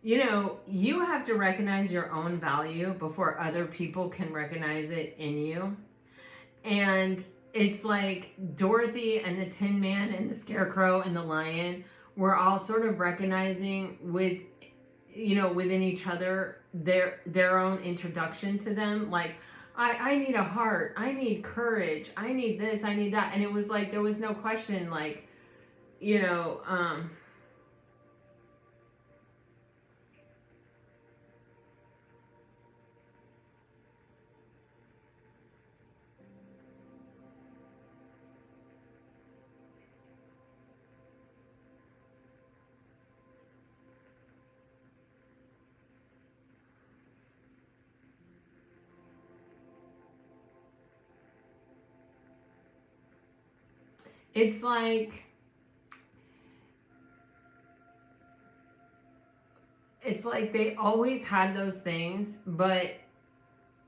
S1: you know, you have to recognize your own value before other people can recognize it in you. And it's like Dorothy and the Tin Man and the Scarecrow and the Lion were all sort of recognizing with, you know, within each other their own introduction to them. Like, I need a heart, I need courage, I need this, I need that. And it was like there was no question, like, you know, it's like they always had those things, but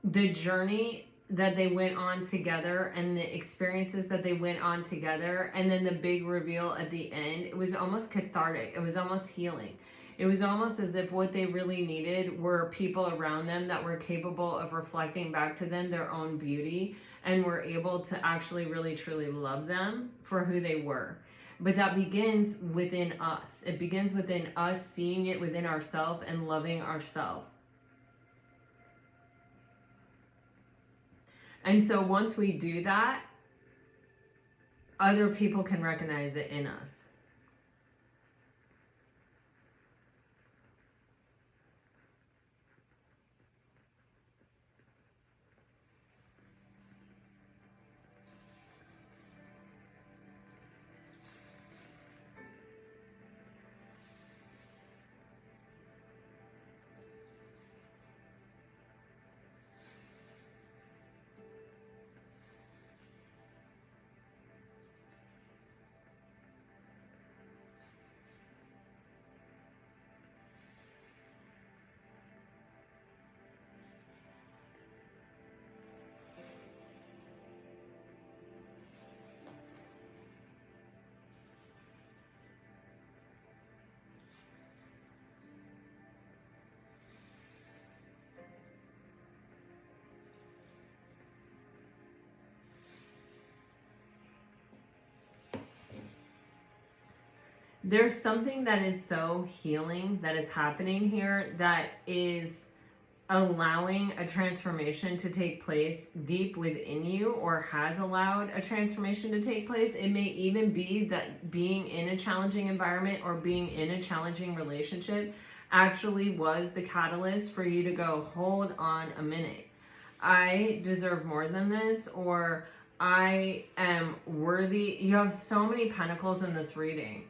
S1: the journey that they went on together and the experiences that they went on together, and then the big reveal at the end, it was almost cathartic. It was almost healing. It was almost as if what they really needed were people around them that were capable of reflecting back to them their own beauty, and were able to actually really truly love them for who they were. But that begins within us. It begins within us seeing it within ourselves and loving ourselves. And so once we do that, other people can recognize it in us. There's something that is so healing that is happening here that is allowing a transformation to take place deep within you, or has allowed a transformation to take place. It may even be that being in a challenging environment or being in a challenging relationship actually was the catalyst for you to go, hold on a minute. I deserve more than this, or I am worthy. You have so many pentacles in this reading.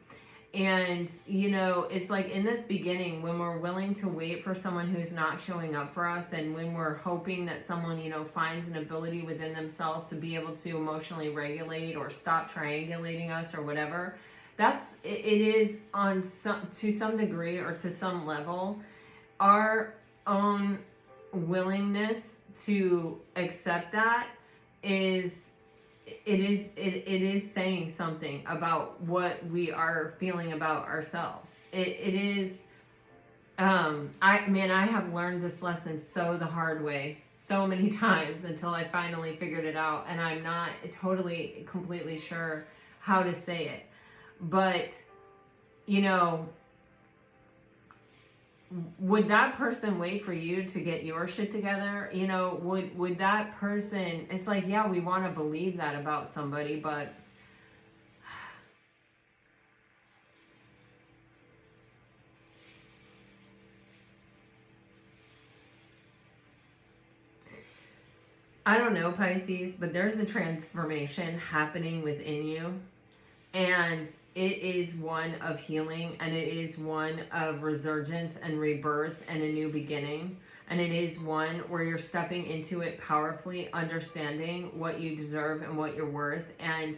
S1: And, you know, it's like in this beginning, when we're willing to wait for someone who's not showing up for us, and when we're hoping that someone, you know, finds an ability within themselves to be able to emotionally regulate or stop triangulating us or whatever, it is on some, to some degree or to some level, our own willingness to accept that is it is saying something about what we are feeling about ourselves. It is I have learned this lesson so the hard way so many times until I finally figured it out, and I'm not totally completely sure how to say it. But you know, would that person wait for you to get your shit together? You know, would that person, it's like, yeah, we want to believe that about somebody, but I don't know, Pisces, but there's a transformation happening within you. And it is one of healing, and it is one of resurgence and rebirth and a new beginning. And it is one where you're stepping into it powerfully, understanding what you deserve and what you're worth. And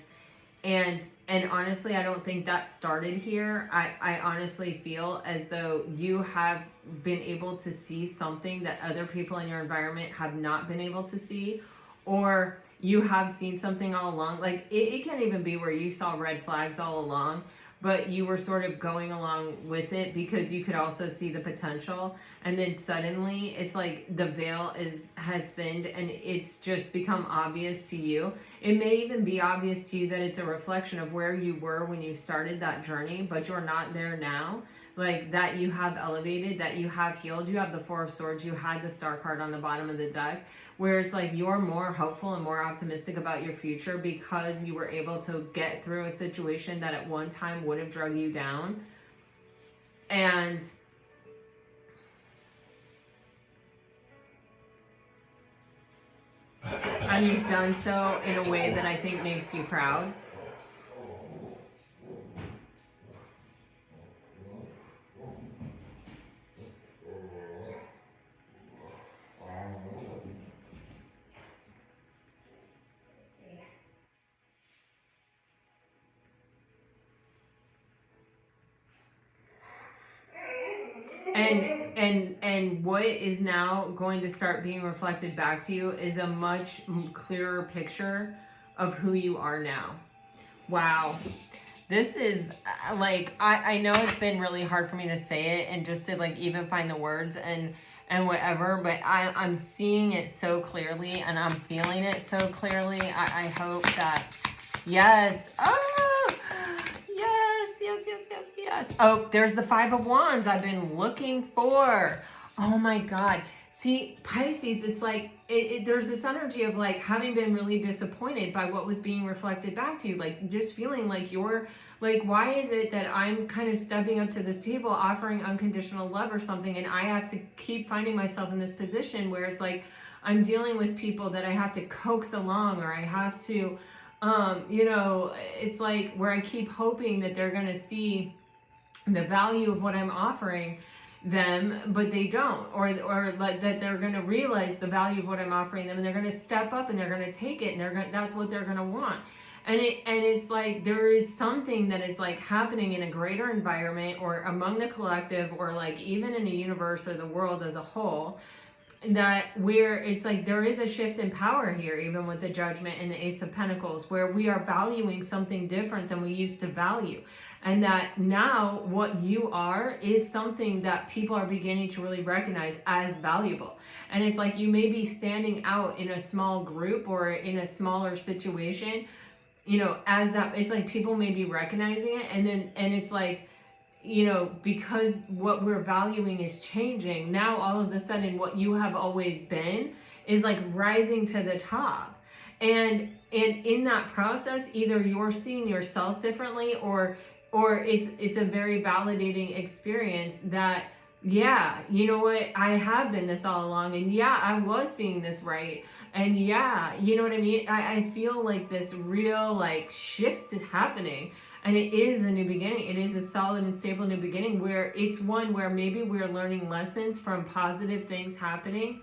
S1: honestly, I don't think that started here. I honestly feel as though you have been able to see something that other people in your environment have not been able to see, or you have seen something all along. Like it can even be where you saw red flags all along, but you were sort of going along with it because you could also see the potential. And then suddenly it's like the veil has thinned and it's just become obvious to you. It may even be obvious to you that it's a reflection of where you were when you started that journey, but you're not there now. Like that you have elevated, that you have healed. You have the Four of Swords, you had the Star card on the bottom of the deck, where it's like you're more hopeful and more optimistic about your future because you were able to get through a situation that at one time would have drug you down. And you've done so in a way that I think makes you proud. And what is now going to start being reflected back to you is a much clearer picture of who you are now. Wow. This is like, I know it's been really hard for me to say it and just to like even find the words and whatever, but I'm seeing it so clearly and I'm feeling it so clearly. I hope that, yes. Oh, yes. Oh, there's the Five of Wands I've been looking for. Oh my God. See, Pisces, it's like, there's this energy of like having been really disappointed by what was being reflected back to you. Like just feeling like you're like, why is it that I'm kind of stepping up to this table offering unconditional love or something, and I have to keep finding myself in this position where it's like I'm dealing with people that I have to coax along, or I have to, you know, it's like where I keep hoping that they're going to see the value of what I'm offering them, but they don't, or like that they're going to realize the value of what I'm offering them, and they're going to step up and they're going to take it, and that's what they're going to want. And it's like there is something that is like happening in a greater environment or among the collective, or like even in the universe or the world as a whole, that where it's like there is a shift in power here, even with the Judgment and the Ace of Pentacles, where we are valuing something different than we used to value. And that now what you are is something that people are beginning to really recognize as valuable. And it's like you may be standing out in a small group or in a smaller situation, you know, as that, it's like people may be recognizing it, and it's like, you know, because what we're valuing is changing. Now all of a sudden what you have always been is like rising to the top. And in that process, either you're seeing yourself differently, or it's a very validating experience that, yeah, you know what, I have been this all along, and yeah, I was seeing this right, and yeah, you know what I mean? I feel like this real like shift happening, and it is a new beginning. It is a solid and stable new beginning, where it's one where maybe we're learning lessons from positive things happening,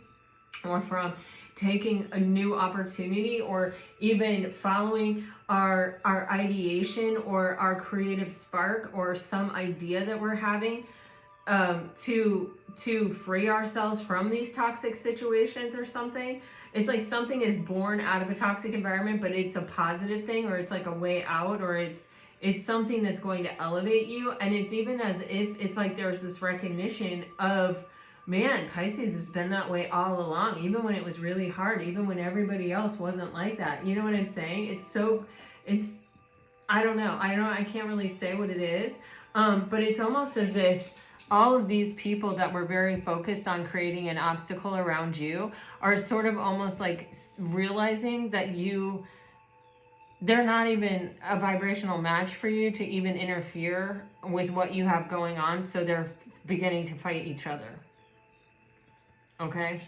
S1: or from taking a new opportunity, or even following our ideation or our creative spark or some idea that we're having to free ourselves from these toxic situations or something. It's like something is born out of a toxic environment, but it's a positive thing, or it's like a way out, or it's something that's going to elevate you. And it's even as if it's like there's this recognition of, man, Pisces has been that way all along, even when it was really hard, even when everybody else wasn't like that. You know what I'm saying? It's I don't know. I can't really say what it is. But it's almost as if all of these people that were very focused on creating an obstacle around you are sort of almost like realizing that they're not even a vibrational match for you to even interfere with what you have going on. So they're beginning to fight each other. Okay.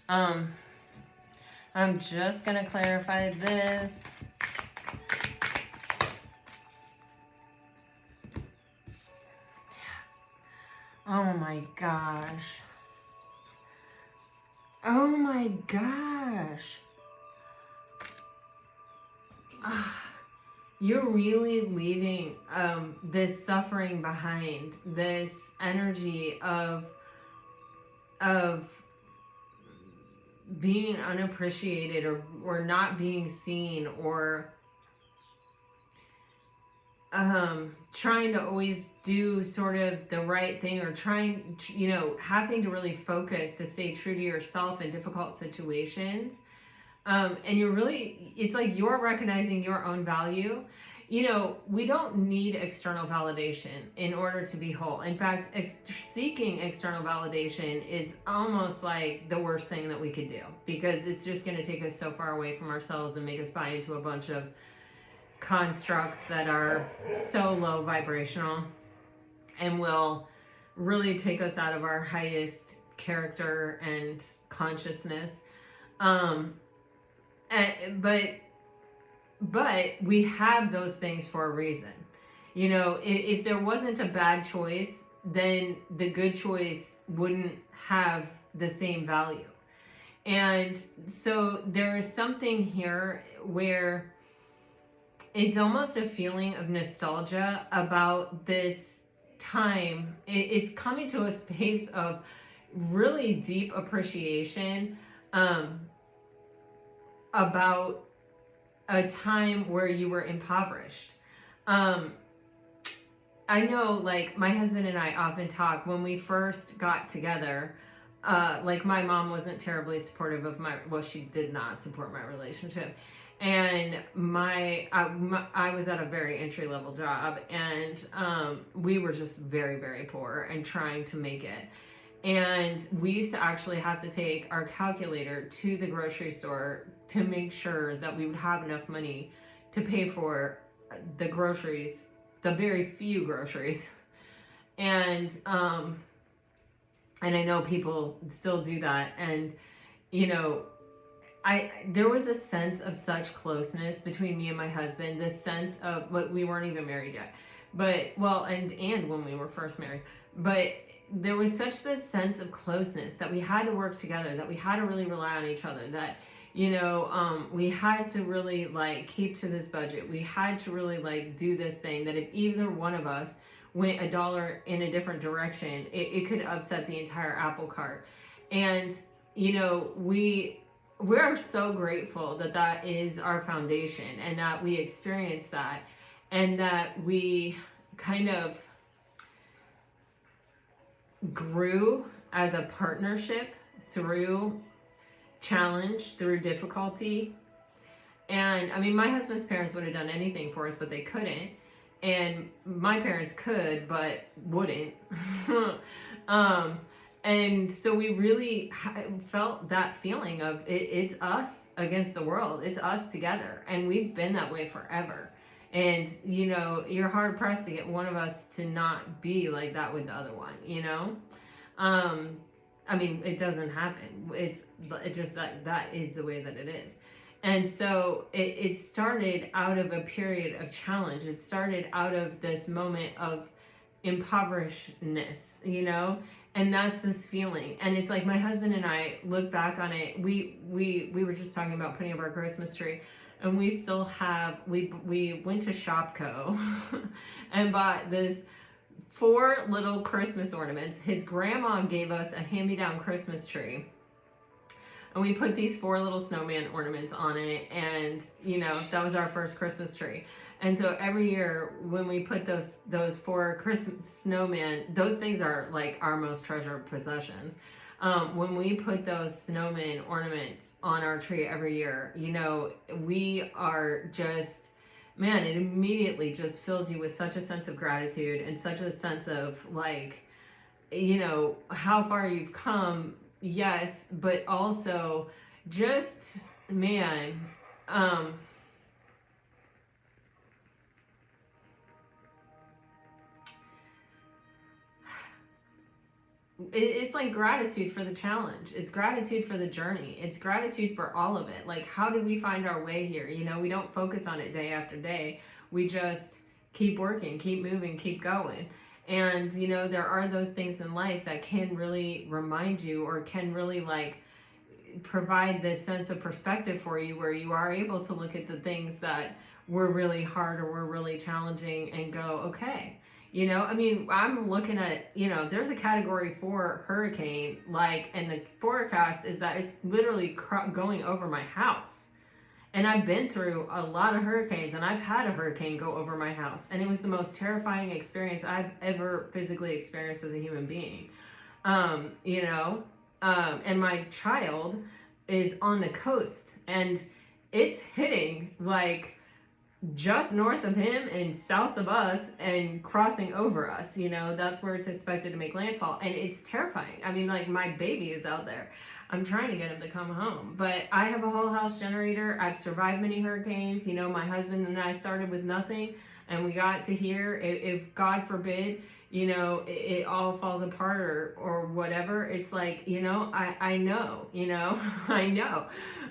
S1: I'm just going to clarify this. Oh my gosh. Oh my gosh. You're really leaving this suffering behind, this energy of being unappreciated or not being seen, or trying to always do sort of the right thing, or trying to, having to really focus to stay true to yourself in difficult situations. And it's like you're recognizing your own value. We don't need external validation in order to be whole. In fact, seeking external validation is almost like the worst thing that we could do, because it's just going to take us so far away from ourselves and make us buy into a bunch of constructs that are so low vibrational and will really take us out of our highest character and consciousness. But we have those things for a reason. If there wasn't a bad choice, then the good choice wouldn't have the same value. And so there's something here where it's almost a feeling of nostalgia about this time. It's coming to a space of really deep appreciation about a time where you were impoverished. I know, like, my husband and I often talk when we first got together. Like, my mom wasn't terribly supportive of she did not support my relationship. And I was at a very entry-level job, and we were just very, very poor and trying to make it. And we used to actually have to take our calculator to the grocery store to make sure that we would have enough money to pay for the groceries, the very few groceries. And I know people still do that. And, there was a sense of such closeness between me and my husband, this sense of, but we weren't even married yet, but, and when we were first married, but there was such this sense of closeness that we had to work together, that we had to really rely on each other, that, we had to really, like, keep to this budget. We had to really, like, do this thing, that if either one of us went $1 in a different direction, it could upset the entire apple cart. And, we're so grateful that that is our foundation, and that we experienced that, and that we kind of grew as a partnership through challenge, through difficulty. And I mean, my husband's parents would have done anything for us, but they couldn't. And my parents could, but wouldn't. And so we really felt that feeling of it's us against the world. It's us together. And we've been that way forever. And, you're hard pressed to get one of us to not be like that with the other one, I mean, it doesn't happen. It's just that is the way that it is. And so it started out of a period of challenge. It started out of this moment of impoverishedness, and that's this feeling. And it's like my husband and I look back on it. We were just talking about putting up our Christmas tree. and we still have, we went to Shopko and bought this 4 little Christmas ornaments. His grandma gave us a hand-me-down Christmas tree. And we put these 4 little snowman ornaments on it, and you know, that was our first Christmas tree. And so every year when we put those 4 Christmas snowman, those things are like our most treasured possessions. When we put those snowman ornaments on our tree every year, you know, we are just, man, it immediately just fills you with such a sense of gratitude and such a sense of like, you know, how far you've come. Yes, but also just, man, it's like gratitude for the challenge. It's gratitude for the journey. It's gratitude for all of it. Like, how did we find our way here? You know, we don't focus on it day after day. We just keep working, keep moving, keep going. And, you know, there are those things in life that can really remind you, or can really like provide this sense of perspective for you, where you are able to look at the things that were really hard or were really challenging and go, okay, you know, I mean, I'm looking at, you know, there's a category 4 hurricane, like, and the forecast is that it's literally going over my house. And I've been through a lot of hurricanes, and I've had a hurricane go over my house. And it was the most terrifying experience I've ever physically experienced as a human being. You know, and my child is on the coast, and it's hitting like just north of him and south of us and crossing over us. You know, that's where it's expected to make landfall. And it's terrifying. I mean, like, my baby is out there. I'm trying to get him to come home, but I have a whole house generator. I've survived many hurricanes. You know, my husband and I started with nothing, and we got to here. If God forbid, you know, it all falls apart or whatever, it's like, you know, I know, you know, I know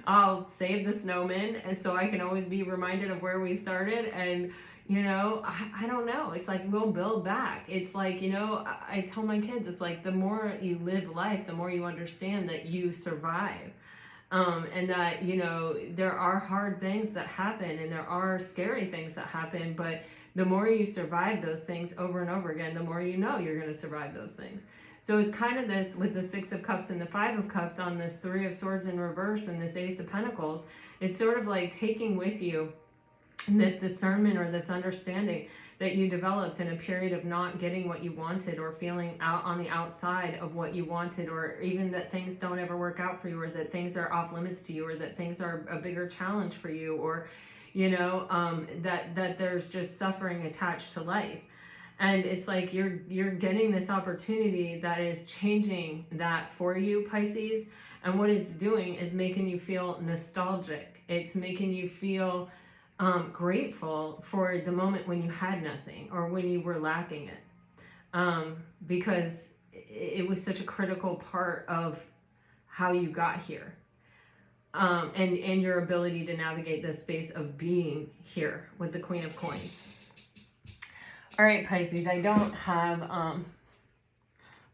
S1: I'll save the snowman, and so I can always be reminded of where we started. And you know, I don't know. It's like, we'll build back. It's like, you know, I tell my kids, it's like, the more you live life, the more you understand that you survive. And that, you know, there are hard things that happen, and there are scary things that happen, but the more you survive those things over and over again, the more you know you're going to survive those things. So it's kind of this with the 6 of Cups and the 5 of Cups on this 3 of Swords in reverse and this Ace of Pentacles. It's sort of like taking with you this discernment or this understanding that you developed in a period of not getting what you wanted, or feeling out on the outside of what you wanted, or even that things don't ever work out for you, or that things are off limits to you, or that things are a bigger challenge for you, or, you know, that there's just suffering attached to life. And it's like you're getting this opportunity that is changing that for you, Pisces. And what it's doing is making you feel nostalgic. It's making you feel grateful for the moment when you had nothing, or when you were lacking it, because it was such a critical part of how you got here, and your ability to navigate the space of being here with the Queen of Coins. All right, Pisces, I don't have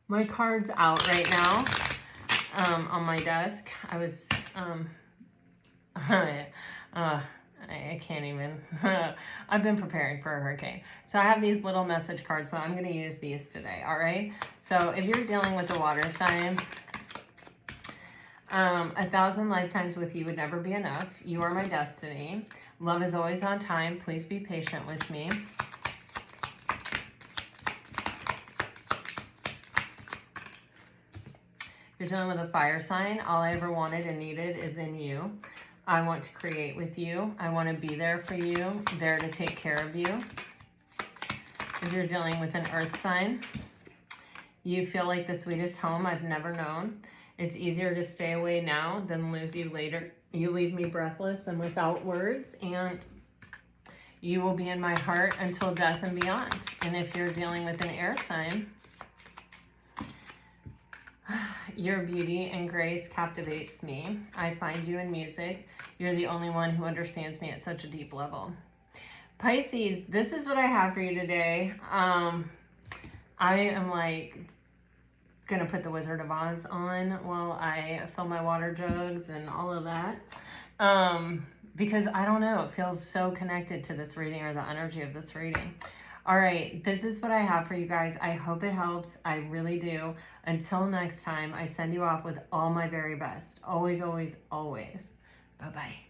S1: my cards out right now on my desk. I was I can't even. I've been preparing for a hurricane. So I have these little message cards, so I'm going to use these today, all right? So if you're dealing with a water sign, 1,000 lifetimes with you would never be enough. You are my destiny. Love is always on time. Please be patient with me. If you're dealing with a fire sign, all I ever wanted and needed is in you. I want to create with you. I want to be there for you, there to take care of you. If you're dealing with an earth sign, you feel like the sweetest home I've never known. It's easier to stay away now than lose you later. You leave me breathless and without words, and you will be in my heart until death and beyond. And if you're dealing with an air sign, your beauty and grace captivates me. I find you in music. You're the only one who understands me at such a deep level. Pisces, this is what I have for you today. I am like gonna put the Wizard of Oz on while I fill my water jugs and all of that. because I don't know, it feels so connected to this reading or the energy of this reading. All right, this is what I have for you guys. I hope it helps. I really do. Until next time, I send you off with all my very best. Always, always, always. Bye-bye.